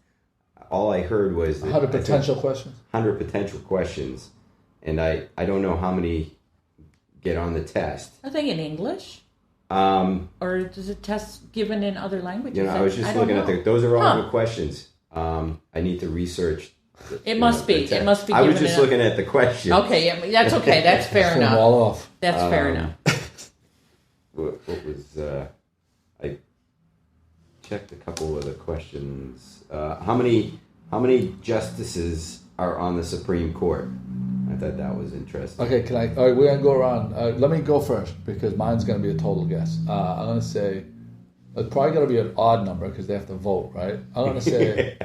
All I heard was that 100 potential questions. 100 potential questions, and I don't know how many get on the test. Are they in English? Um, Or is it tests given in other languages? you know, I was just don't looking at know. those are all Huh. good questions. I need to research. It must be. the It test. must be I was given just in a- looking at the questions. Okay, yeah, that's okay. That's fair Fill them enough. all off. That's fair enough. What was I checked a couple of the questions. How many justices are on the Supreme Court? I thought that was interesting. Okay, can I? All right, we're gonna go around. Let me go first because mine's gonna be a total guess. I'm gonna say it's probably gonna be an odd number because they have to vote, right? I'm gonna say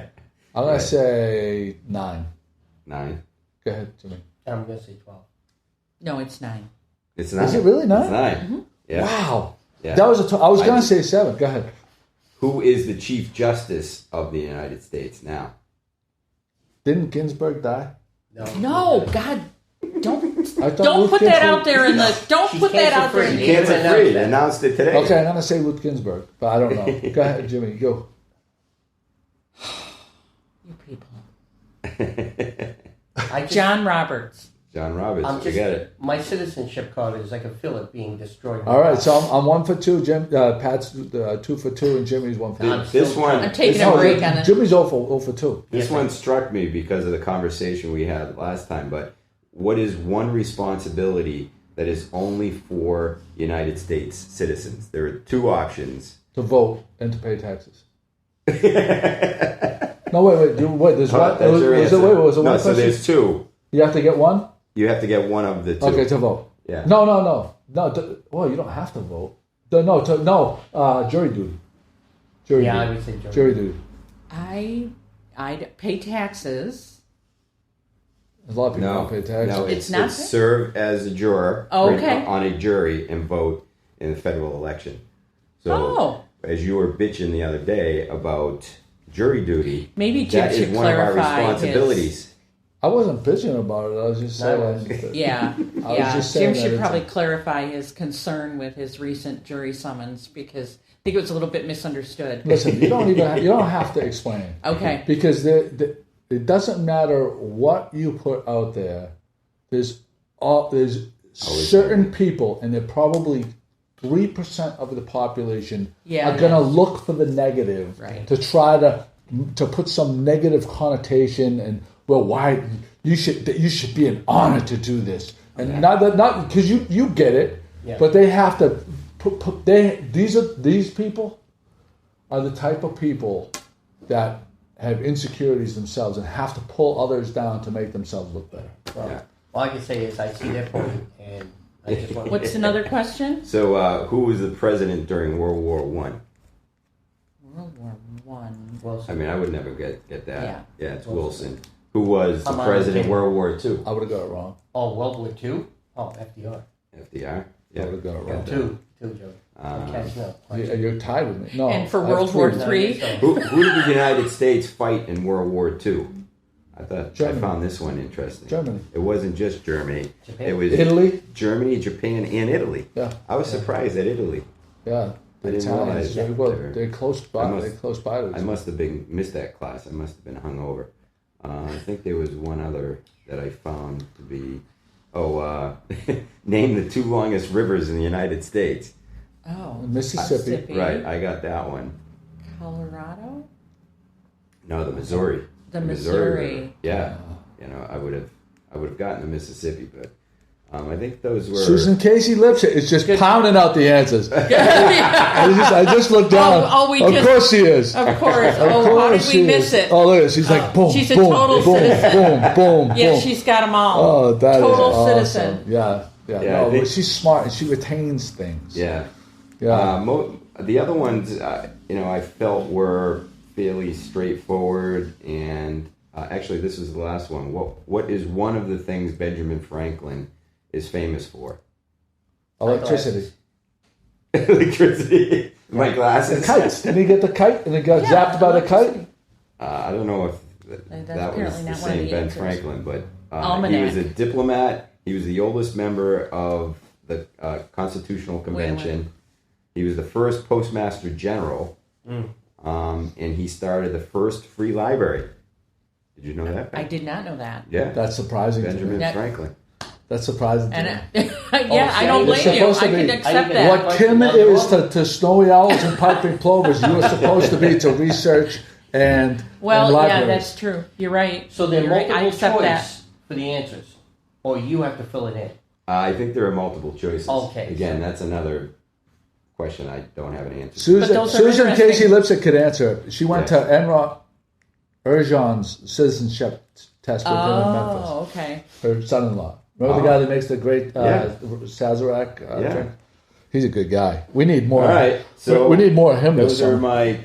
Right. say 9. 9. Go ahead, Jimmy. I'm gonna say 12. No, it's 9. It's 9. Is it really 9? It's 9. Mm-hmm. Yeah. Wow, Yeah. that was I was gonna I- say 7. Go ahead. Who is the Chief Justice of the United States now? Didn't Ginsburg die? No, God, don't I thought don't Ruth put that Ginsburg- out there in the. Don't She's put that cancer out there. In free. the Cancer announced free. that. Announced it today. Okay, I'm gonna say Ruth Ginsburg, but I don't know. Go ahead, Jimmy. Go. You people. I just, John Roberts. John Roberts. I'm You just, got it. my citizenship card is like a fillet being destroyed. All right, so I'm 1 for 2. Jim, Pat's 2 for 2, and Jimmy's 1 for 2. I'm This still one. trying. I'm taking this a one- break on it. Jimmy's 0 for 2. This Yes, one I- struck me because of the conversation we had last time, but what is one responsibility that is only for United States citizens? There are 2 options. To vote and to pay taxes. No, wait. There's one. That's your answer. Was it No, one so question? there's 2. You have to get one? You have to get one of the 2. Okay, to vote. Yeah. No. Well, you don't have to vote. Jury duty. Jury Yeah, I duty. would say Joe. Jury duty. I'd pay taxes. A lot of people No, don't pay taxes. no, It's it's, not it's fair? serve as a juror Oh, okay. on a jury and vote in the federal election. So, Oh. as you were bitching the other day about jury duty, Maybe Jim that should is one of our clarify responsibilities. I wasn't bitching about it. I was just saying. Yeah, I was yeah. just saying Jim that should it's probably clarify his concern with his recent jury summons because I think it was a little bit misunderstood. Listen, you don't have to explain. Okay. Because it doesn't matter what you put out there. There's certain people, and they're probably 3% of the population are going to look for the negative to try to put some negative connotation and why you should be an honor to do this, and not because you get it, but they have to these people are the type of people that have insecurities themselves and have to pull others down to make themselves look better. All I can say is I see their point, and I just want. What's another question? So, who was the president during World War One? World War One. Wilson. I mean, I would never get that. Yeah, it's Wilson. Who was the Come on, president Jim. World War II? I would have got it wrong. Oh, World War II? Oh, FDR. FDR? Yeah, I would have got it wrong. Two, Joe. Catch no. You're tied with me. No. And for I have World War three. III? Who did the United States fight in World War II? I thought Germany. I found this one interesting. Germany. It wasn't just Germany. Japan. It was Italy. Germany, Japan, and Italy. Yeah. I was surprised at Italy. Yeah. I didn't realize that. They're close by. They're close by to each I other. must have missed that class. I must have been hungover. I think there was one other that I found to be. Name the 2 longest rivers in the United States. Oh, Mississippi. Right, I got that one. Colorado. No, the Missouri. The Missouri. Missouri. Yeah, I would have gotten the Mississippi, but I think those were Susan Casey Lipset is just pounding out the answers. I just looked down. Of course she is. Of course. How did we miss it? Oh, look at it. She's like, boom, she's a boom, total boom, citizen. boom, boom, Yeah, boom. she's got them all. Oh, that total is awesome. citizen. Yeah. Yeah, But she's smart and she retains things. Yeah. Yeah. The other ones, I felt were fairly straightforward, and actually, this is the last one. What is one of the things Benjamin Franklin is famous for? Electricity. Electricity. My glasses. The kites. Didn't he get the kite and he got zapped by the kite? I don't know if That's that was apparently the not one of same the Ben answers. Franklin, but he Almanac. was a diplomat. He was the oldest member of the Constitutional Convention. He was the first Postmaster General, and he started the first free library. Did you know that? I did not know that. Yeah, That's surprising to Benjamin me. Franklin. That's surprising to me. And I don't blame you. supposed to I can be- accept I- that. What Kim is to snowy owls and piping plovers, you were supposed to be to research and Well, and yeah, libraries. that's true. You're right. So they're You're right. I multiple accept choice that. for the answers, or you have to fill it in. I think there are multiple choices. Okay. Again, that's another question I don't have an answer to. Susan those are Susan Casey interesting. Lipset could answer. She went to Enra Erjan's citizenship test with him in Memphis. Oh, okay. Her son-in-law. Remember the guy that makes the great Sazerac drink? He's a good guy. We need more. All right, so we need more of him. Those this are summer. my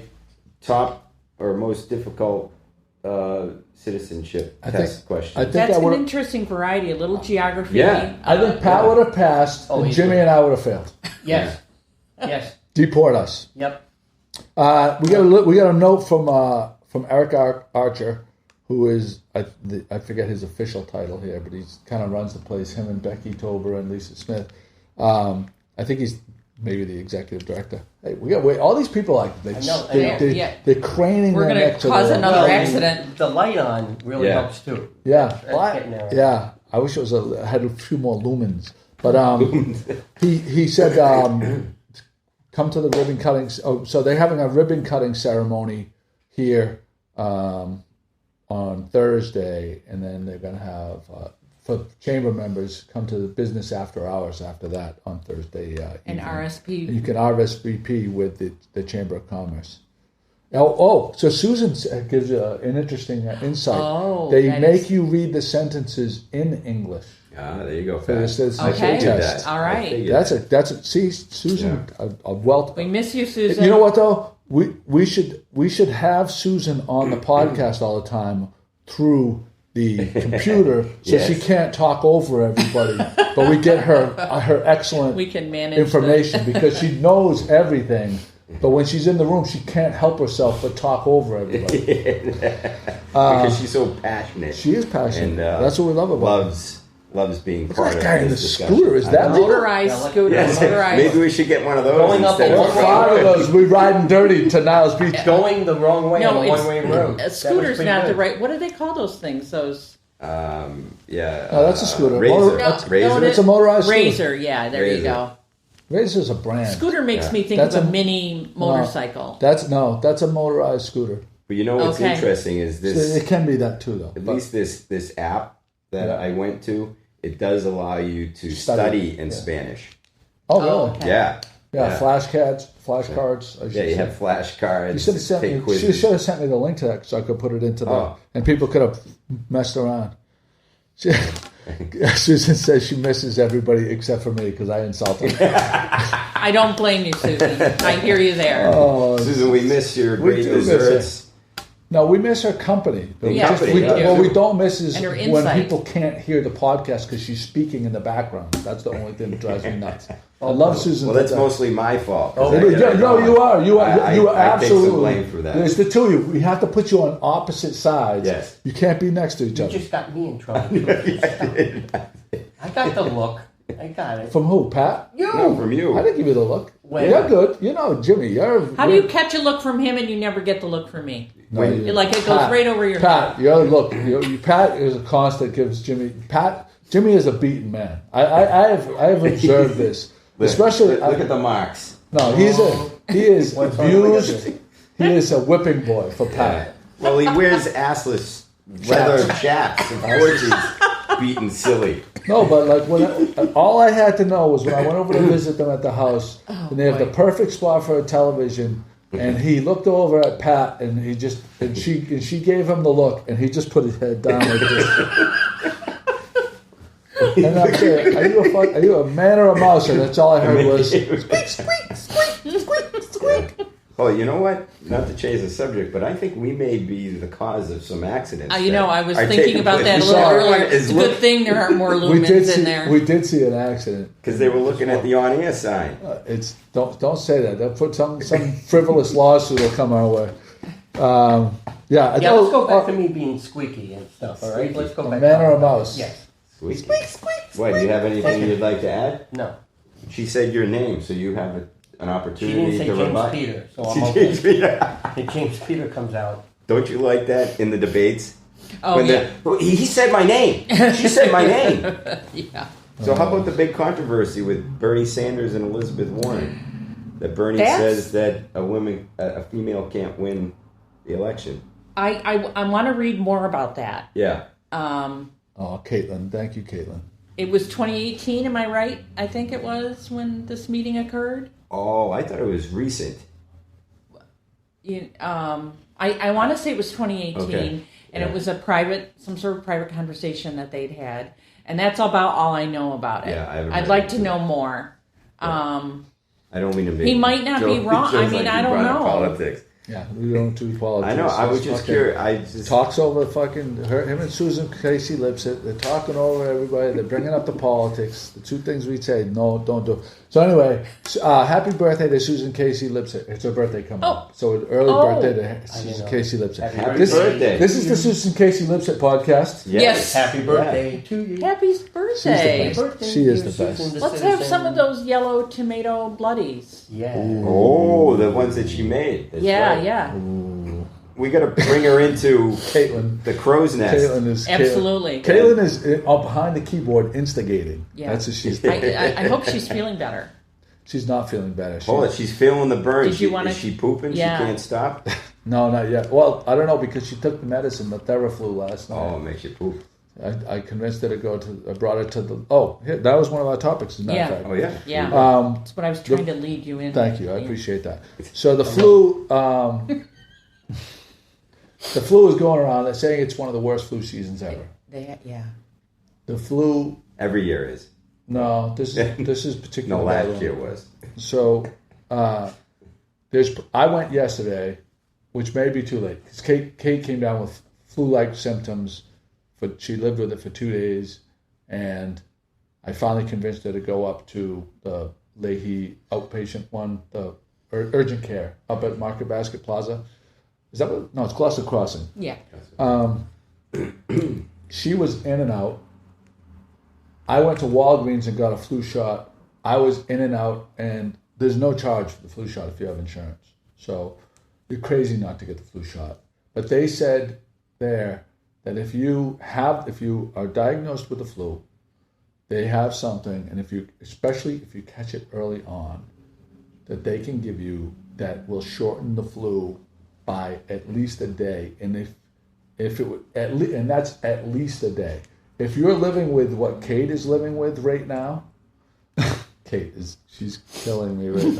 top or most difficult citizenship test questions. I think That's I an would. interesting variety. A little geography. Yeah. I think Pat would have passed, and he's Jimmy good. and I would have failed. Yes. Yes. Deport us. Yep. We got a note from Eric Archer, who is I forget his official title here, but he's kind of runs the place. Him and Becky Tober and Lisa Smith. I think he's maybe the executive director. Hey, we got all these people they're craning We're their gonna neck to cause the- another accident. The light on really Yeah. helps too. Yeah, That's getting there. yeah. I wish it was had a few more lumens, but he said come to the ribbon cutting. Oh, so they're having a ribbon cutting ceremony here on Thursday, and then they're going to have for chamber members come to the business after hours after that on Thursday. And evening. RSP. And you can RSVP with the Chamber of Commerce. So Susan gives you an interesting insight. Oh, they that make is- you read the sentences in English. There you go. For the Pat. citizenship Okay. test. All right. I figured That's a see, Susan, a wealth. We miss you, Susan. You know what though? We should have Susan on the podcast all the time through the computer, so Yes. she can't talk over everybody. But we get her excellent we can manage information because she knows everything But when she's in the room, she can't help herself but talk over everybody. Because she's so passionate. She is passionate. And that's what we love about her. Loves being Look part at of that guy in the this discussion. scooter. Is that legal? Motorized scooter. Yes. Motorized. Maybe we should get one of those Going up instead a of one-way Five of those. We riding dirty to Niles Beach. Going the wrong way No, on a it's- one-way road. A scooter's not the good. right. What do they call those things? Those Yeah. Oh, that's a scooter. Razor. No, Razor. no, It's a motorized scooter. Razor. Yeah, there you Razor. go. Razor's a brand. Scooter makes Yeah. me think That's of a a- mini motorcycle. That's a motorized scooter. But you know what's Okay. interesting is So this. it can be that too, though. At But least this app that Yeah. I went to, it does allow you to Study. study in Yeah. Spanish. oh, really? Oh, okay. Yeah. Yeah, flashcards. I Yeah, should you say. have flashcards. You should have sent take me. quizzes. She should have sent me the link to that so I could put it into the Oh. and people could have messed around. Susan says she misses everybody except for me because I insulted her. I don't blame you, Susan. I hear you there. Oh, Susan, we miss your We great do miss desserts. no, we miss her company. But Yeah, company, we, yeah. what we don't miss is And her when insight. people can't hear the podcast because she's speaking in the background. That's the only thing that drives me nuts. I love Susan. Well, that's did that. mostly my fault. 'cause Oh, I get it no, wrong. you are. You are. I- you are I take some absolutely. blame for that. There's the two of you. We have to put you on opposite sides. Yes. You can't be next to each You other. just got me in trouble. I got the look. I got it. From who? Pat? You. No, from you. I didn't give you the look. When? You're good. You know, Jimmy. How do you catch a look from him and you never get the look from me? When- You're like it goes Pat, right over your Pat, head. your look. Pat is a constant. Gives Jimmy. Jimmy is a beaten man. I have observed this, especially. Look at the marks. No, he is What's wrong with abused. He is a whipping boy for Pat. Well, he wears assless leather chaps. Of course, he's beaten silly. No, but like all I had to know was when I went over to visit them at the house, and they have the perfect spot for a television. And he looked over at Pat, and she gave him the look, and he just put his head down like this. And I'm saying, are you a man or a mouse? And that's all I heard was squeak, squeak, squeak, squeak, squeak. Well, you know what? Not to change the subject, but I think we may be the cause of some accidents. You know, I was are thinking taking about that a place. little Everyone earlier. is It's a good thing there aren't more lumens in there. We did see an accident. because they were looking at the on-air sign. It's don't say that. They'll put some frivolous lawsuit will come our way. Yeah, let's go back to me being squeaky and stuff. All right, let's go A back. man to or a that. mouse? Yes. Squeak. Squeak. What? Do you have anything you'd like to add? No, She said your name, so you have an she didn't opportunity say to James rebut. Peter, so I'm She okay. changed me. If James Peter comes out, Don't you like that in the debates? Oh, yeah. He said my name. She said my name. Yeah. So how about the big controversy with Bernie Sanders and Elizabeth Warren? That Bernie That's- says that a female can't win the election. I want to read more about that. Yeah. Oh, Caitlin. Thank you, Caitlin. It was 2018, am I right? I think it was when this meeting occurred. Oh, I thought it was recent. I want to say it was 2018, Okay. and Yeah. it was some sort of private conversation that they'd had, and that's about all I know about it. Yeah, I haven't I'd read like into to know it. more. I don't mean to be. He might not be wrong. I mean, I don't know. Politics. Yeah, we don't do politics. I know. I was It's just fucking- curious. I just Talks over him and Susan Casey Lipset. They're talking over everybody. They're bringing up the politics. The two things we say, no, don't do. So anyway, happy birthday to Susan Casey Lipset. It's her birthday coming up. So an early birthday to Susan know. Casey Lipset. Happy This, birthday. this is the Susan Casey Lipset podcast. Yes. happy birthday to you. Happy birthday! She's the best. She is the Susan, best. the Let's have citizen. some of those yellow tomato bloodies. Yeah. Oh, the ones that she made. That's Yeah, right. yeah, We got to bring her into Caitlin. the crow's nest. Caitlin is absolutely. Caitlin is behind the keyboard instigating. Yeah. That's what she's. I hope she's feeling better. She's not feeling better. Hold it, she's feeling the burn. Did you wanna- Is she pooping? Yeah. She can't stop? No, not yet. Well, I don't know because she took the medicine, the Theraflu last night. Oh, it makes you poop. I convinced her to go to. I brought her to the. Oh, here, that was one of our topics. As a matter of Yeah. fact. Oh, yeah? Yeah, that's what I was trying to lead you in. Thank you. I appreciate that. So the flu. The flu is going around. They're saying it's one of the worst flu seasons ever. Yeah. The flu. Every year is. No, this is No, particularly. last year was. So, there's. I went yesterday, which may be too late because Kate came down with flu-like symptoms. She lived with it for 2 days, and I finally convinced her to go up to the Leahy outpatient one, the urgent care up at Market Basket Plaza. Is that what? No, it's Gloucester Crossing. Yeah. She was in and out. I went to Walgreens and got a flu shot. I was in and out, and there's no charge for the flu shot if you have insurance. So you're crazy not to get the flu shot. But they said there that if you are diagnosed with the flu, they have something, and especially if you catch it early on, that they can give you that will shorten the flu by at least a day. And if it would and that's at least a day. If you're living with what Kate is living with right now, she's killing me right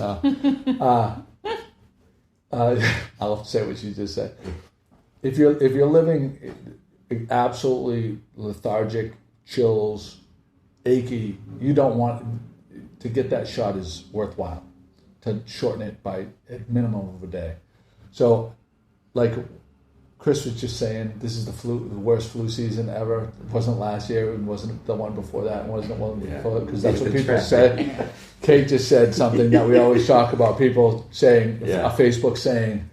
now. I'll say what she just said. If you're living absolutely lethargic, chills, achy, you don't want to get that shot is worthwhile to shorten it by a minimum of a day. So, like Chris was just saying, this is the worst flu season ever. It wasn't last year. It wasn't the one before that. It wasn't the one before, because that's what people say. Kate just said something that we always talk about. People saying, Facebook saying,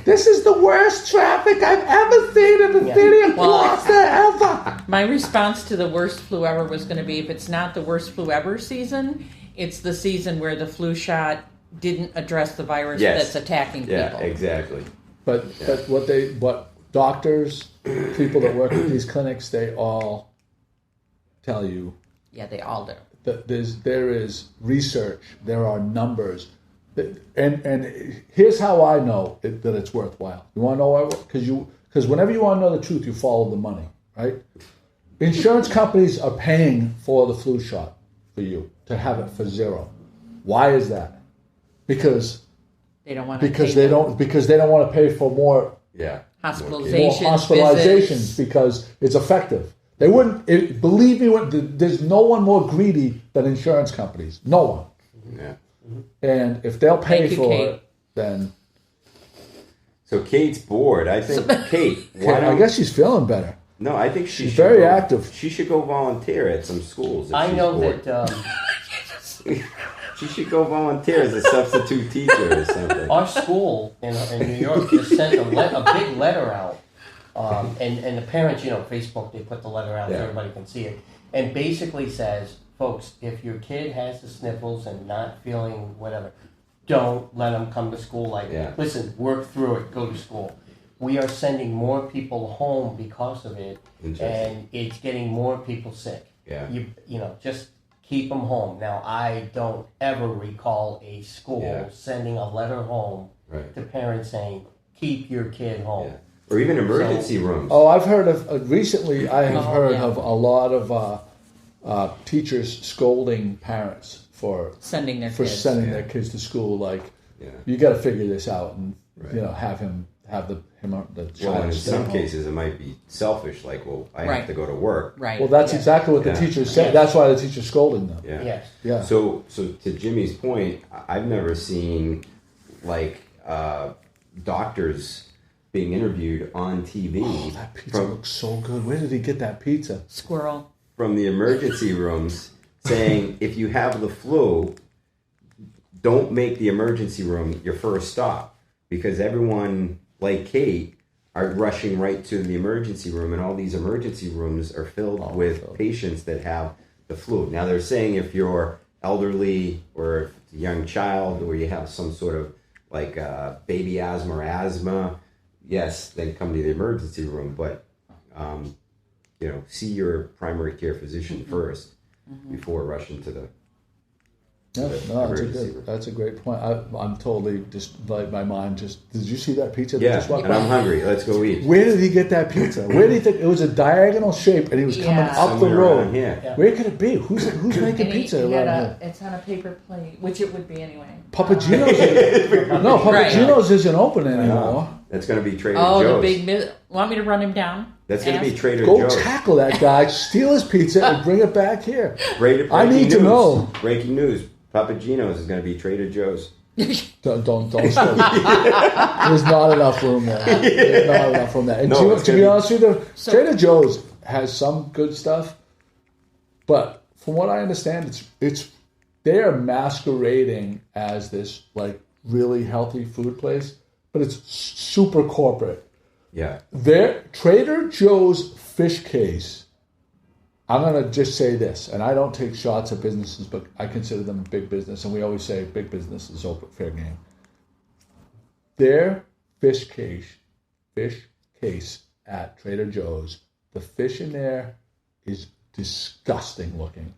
this is the worst traffic I've ever seen in the city of Gloucester ever. My response to the worst flu ever was going to be, if it's not the worst flu ever season, it's the season where the flu shot didn't address the virus that's attacking people. Yeah, exactly. But what doctors, people that work at these clinics, they all tell you. Yeah, they all do. That there is research, there are numbers, and here's how I know that it's worthwhile. You want to know why? Because whenever you want to know the truth, you follow the money, right? Insurance companies are paying for the flu shot for you to have it for $0. Why is that? Because they don't want to. Because they don't want to pay for more. Yeah. Hospitalizations because it's effective. They wouldn't. Believe me, there's no one more greedy than insurance companies. No one. Yeah. And if they'll pay for it, then. So Kate's bored. I think Kate. I guess she's feeling better. No, I think she's very active. She should go volunteer at some schools. I know that. She should go volunteer as a substitute teacher or something. Our school in New York just sent a big letter out. And the parents, Facebook, they put the letter out so everybody can see it. And basically says, folks, if your kid has the sniffles and not feeling whatever, don't let them come to school. Listen, work through it, go to school. We are sending more people home because of it, and it's getting more people sick. Yeah. Just keep them home. Now, I don't ever recall a school sending a letter home to parents saying, keep your kid home. Yeah. Or even emergency rooms. Oh, I've heard of, recently I have heard of a lot of teachers scolding parents for sending their kids to school. You got to figure this out and, have the child. Well, in some cases it might be selfish, I have to go to work. Right. Well, that's exactly what the teachers said. That's why the teacher's scolding them. Yeah. Yes. Yeah. So to Jimmy's point, I've never seen doctors being interviewed on TV. Oh, that pizza looks so good. Where did he get that pizza? Squirrel. From the emergency rooms saying, if you have the flu, don't make the emergency room your first stop, because everyone, like Kate, are rushing right to the emergency room, and all these emergency rooms are filled with patients that have the flu. Now, they're saying if you're elderly or if it's a young child or you have some sort of baby asthma or asthma, yes, then come to the emergency room. But, see your primary care physician first before rushing to the emergency room. That's a great point. I'm totally just my mind just. Did you see that pizza? That just and I'm hungry. Let's go eat. Where did he get that pizza? Where do you think it was a diagonal shape and he was coming up somewhere the road? around here. Yeah. Where could it be? Who's making pizza around here? It's on a paper plate, which it would be anyway. Papagino's. Papagino's isn't open anymore. That's going to be Trader Joe's. Oh, the big. Want me to run him down? That's going to be Trader Go Joe's. Go tackle that guy, steal his pizza, and bring it back here. I need to know. Breaking news. Papagino's is going to be Trader Joe's. Don't start. There's not enough room there. There's not enough room there. And to be honest with you, Trader Joe's has some good stuff, but from what I understand, it's they are masquerading as this really healthy food place, but it's super corporate. Yeah. Their Trader Joe's fish case, I'm going to just say this, and I don't take shots at businesses, but I consider them a big business, and we always say big business is open, fair game. Their fish case at Trader Joe's, the fish in there is disgusting looking.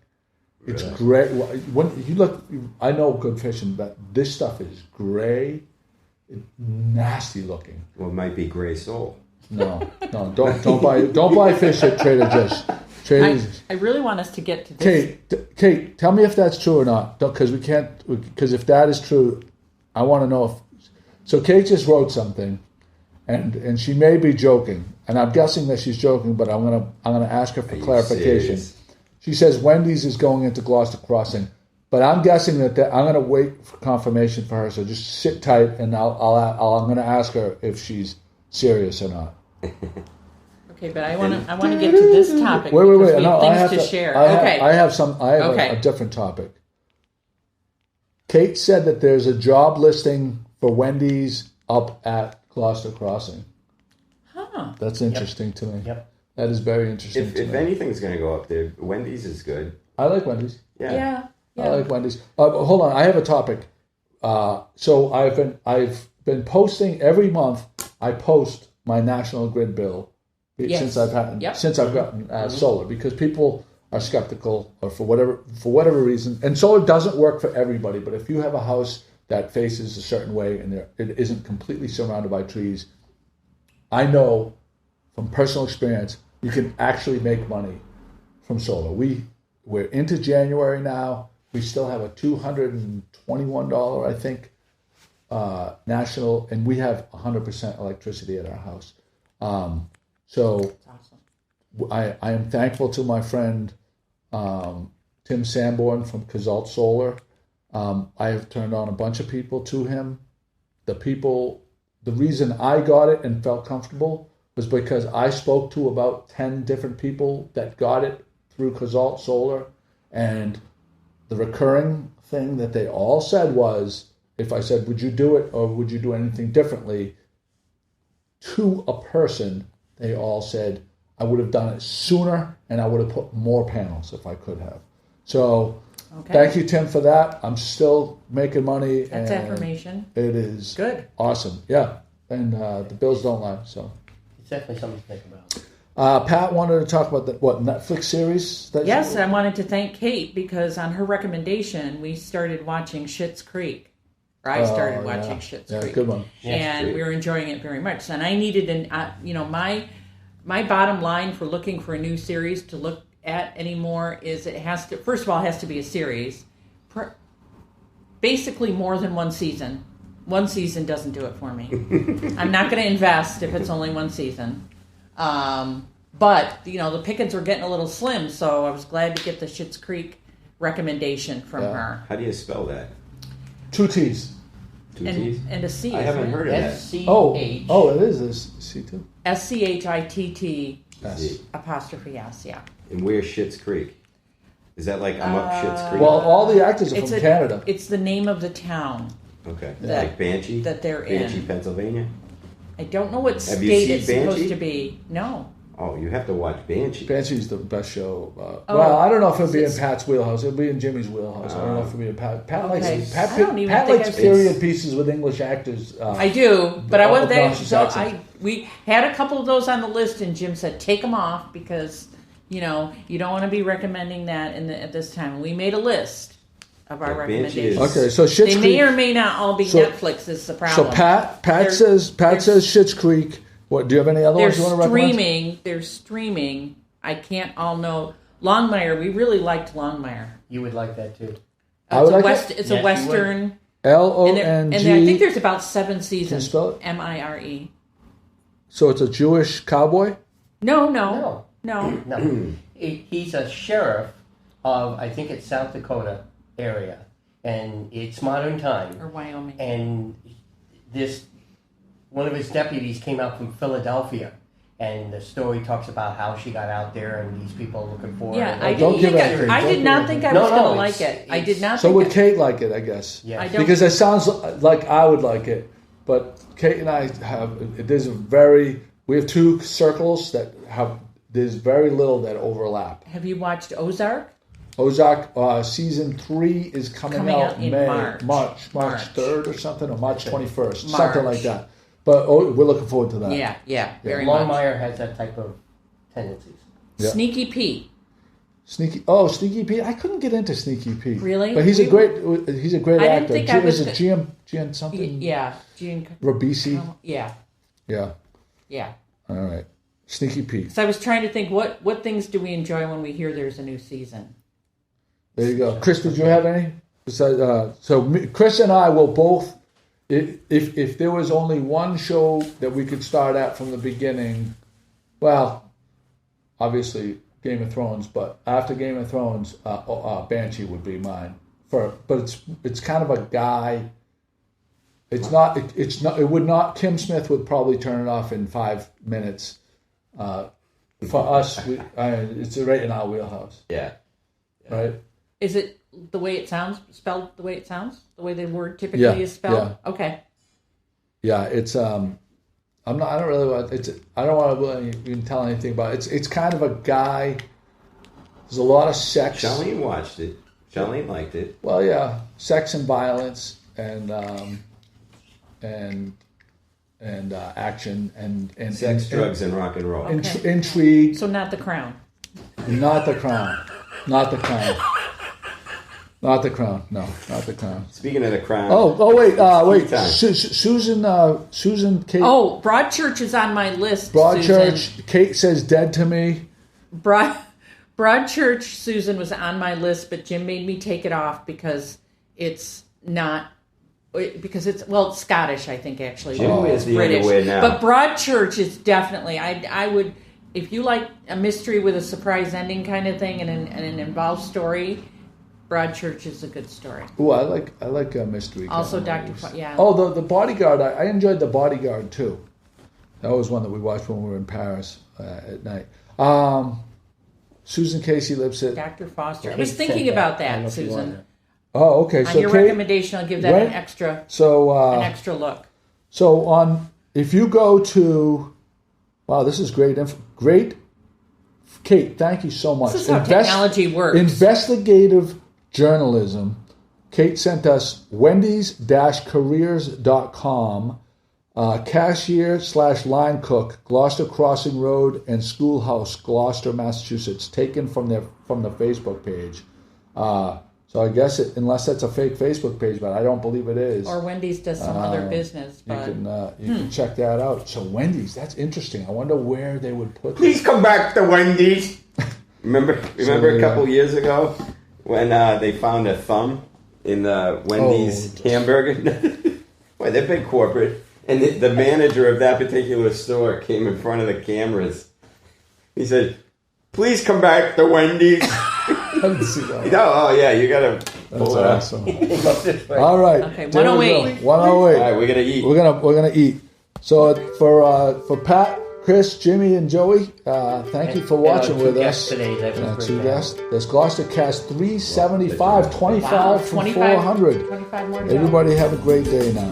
It's gray. When you look, I know good fishing, but this stuff is gray, nasty looking. Well, it might be gray sole. No, don't buy fish at Trader Joe's. I really want us to get to this. Kate, tell me if that's true or not. Because we can't. Because if that is true, I want to know if. So Kate just wrote something, and she may be joking, and I'm guessing that she's joking, but I'm gonna ask her for clarification. Serious? She says Wendy's is going into Gloucester Crossing, but I'm guessing that I'm going to wait for confirmation for her. So just sit tight, and I'm going to ask her if she's serious or not. Okay, but I want to get to this topic. Wait. We have No, things to share. I have a different topic. Kate said that there's a job listing for Wendy's up at Gloucester Crossing. Huh. That's interesting to me. Yep. That is very interesting to me. If anything's going to go up there, Wendy's is good. I like Wendy's. Yeah. I like Wendy's. Hold on, I have a topic. So I've been posting every month. I post my National Grid bill since I've gotten solar, because people are skeptical or for whatever reason. And solar doesn't work for everybody, but if you have a house that faces a certain way and it isn't completely surrounded by trees, I know from personal experience you can actually make money from solar. We're into January now. We still have a $221, I think, national, and we have 100% electricity at our house. So awesome. I am thankful to my friend Tim Sanborn from Kazalt Solar. I have turned on a bunch of people to him. The reason I got it and felt comfortable was because I spoke to about 10 different people that got it through Kazalt Solar, and the recurring thing that they all said was, if I said, would you do it or would you do anything differently, to a person, they all said, I would have done it sooner and I would have put more panels if I could have. So thank you, Tim, for that. I'm still making money. That's affirmation. It is good. Awesome. Yeah. And the bills don't lie. So it's definitely something to think about. Pat wanted to talk about Netflix series? Yes, I wanted to thank Kate because on her recommendation, we started watching Schitt's Creek. Or I started watching Schitt's Creek. Yeah, good one. And we were enjoying it very much. And I needed my bottom line for looking for a new series to look at anymore is it has to, first of all, it has to be a series. Basically more than one season. One season doesn't do it for me. I'm not going to invest if it's only one season. But, the pickings were getting a little slim, so I was glad to get the Schitt's Creek recommendation from her. How do you spell that? 2 T's. 2 T's? And a C. I haven't heard of that. S-C-H. Oh, it is a C too? SCHITT Yes. apostrophe S, yeah. And where's Schitt's Creek? Is that like I'm up Schitt's Creek? Well, all the actors are from Canada. It's the name of the town. Okay. That, like Banshee? That they're Banshee, in. Pennsylvania? I don't know what Have state you seen it's supposed Banshee? to be. No. Oh, you have to watch Banshee. Banshee's the best show. Well, I don't know if it'll be in Pat's wheelhouse. It'll be in Jimmy's wheelhouse. I don't know if it'll be in Pat. Pat likes period pieces with English actors. I do, but I wasn't there. So accents. we had a couple of those on the list, and Jim said take them off because you don't want to be recommending that at this time. We made a list of our recommendations. Okay, so Schitt's Creek. They may or may not all be Netflix. Is the problem? So Pat says Schitt's Creek. What, do you have any other ones you want to recommend? They're streaming. I can't all know. Longmire, we really liked Longmire. You would like that too. It's a Western. L-O-N-G. And I think there's about 7 seasons. Can you spell it? M-I-R-E. So it's a Jewish cowboy? No. He's a sheriff of, I think it's South Dakota area. And it's modern time. Or Wyoming. And one of his deputies came out from Philadelphia, and the story talks about how she got out there and these people are looking for her. Yeah, And I did not think I was going to like it. I did not. So would Kate like it? I guess. Yeah. Because it sounds like I would like it, but Kate and I we have 2 circles that have. There's very little that overlap. Have you watched Ozark? Ozark season 3 is coming out in May, March 3rd or something, or March 21st, something like that. But we're looking forward to that. Yeah, very much. Longmire has that type of tendencies. Yeah. Sneaky Pete. Sneaky Pete. I couldn't get into Sneaky Pete. Really? But he's a great I actor. didn't think I was. Is it Gian something? Yeah, Gian. Ribisi. Yeah. All right. Sneaky Pete. So I was trying to think what things do we enjoy when we hear there's a new season. There you go. Chris, did you have any? Besides, Chris and I will both. If there was only one show that we could start at from the beginning, well, obviously Game of Thrones, but after Game of Thrones, Banshee would be mine. But it's kind of a guy. It's not. It would not. Tim Smith would probably turn it off in 5 minutes. For us, it's right in our wheelhouse. Yeah. Right. Is it the way it sounds? Spelled the way it sounds? The way the word typically is spelled? Yeah. Okay. Yeah, it's I don't want to even tell anything about it. It's kind of a guy. There's a lot of sex. Charlene watched it. Charlene liked it. Well, yeah, sex and violence and action and Sex, drugs, and rock and roll. Okay. Intrigue. So not The Crown. Not The Crown. Not The Crown. Not The Crown. No, not The Crown. Speaking of The Crown. Oh, wait. Susan Kate. Oh, Broadchurch is on my list. Broadchurch. Susan. Kate says dead to me. Broadchurch, Susan, was on my list, but Jim made me take it off because it's not. Because it's Scottish, I think, actually. Jim is the British. underwear now. But Broadchurch is definitely. I would, if you like a mystery with a surprise ending kind of thing and an involved story, Broadchurch is a good story. Oh, I like a mystery. Also, Dr. Yeah. Oh, the Bodyguard. I enjoyed the Bodyguard too. That was one that we watched when we were in Paris at night. Susan Casey Lipset. Dr. Foster. I was thinking about that, Susan. Oh, okay. On your recommendation, I'll give that an extra look. So if you go to, wow, this is great. Great, Kate. Thank you so much. This is how technology works. Investigative journalism. Kate sent us Wendy's-careers.com, cashier/line cook, Gloucester Crossing Road and Schoolhouse, Gloucester, Massachusetts. Taken from the Facebook page. So I guess unless that's a fake Facebook page, but I don't believe it is. Or Wendy's does some other business. But You can check that out. So Wendy's, that's interesting. I wonder where they would put. Please come back to Wendy's. Remember a couple years ago when they found a thumb in the Wendy's hamburger? Boy, they're big corporate. And the manager of that particular store came in front of the cameras. He said, "Please come back to Wendy's." I didn't see that. Oh yeah, you gotta pull it That's awesome. All right. Okay, 108. 108. All right, we're gonna eat. We're gonna eat. So for Pat, Chris, Jimmy, and Joey, thank you for watching with us. Today, that was Two great. guests. That's GloucesterCast 375, 25 from 400. 25 more to go. Everybody have a great day now.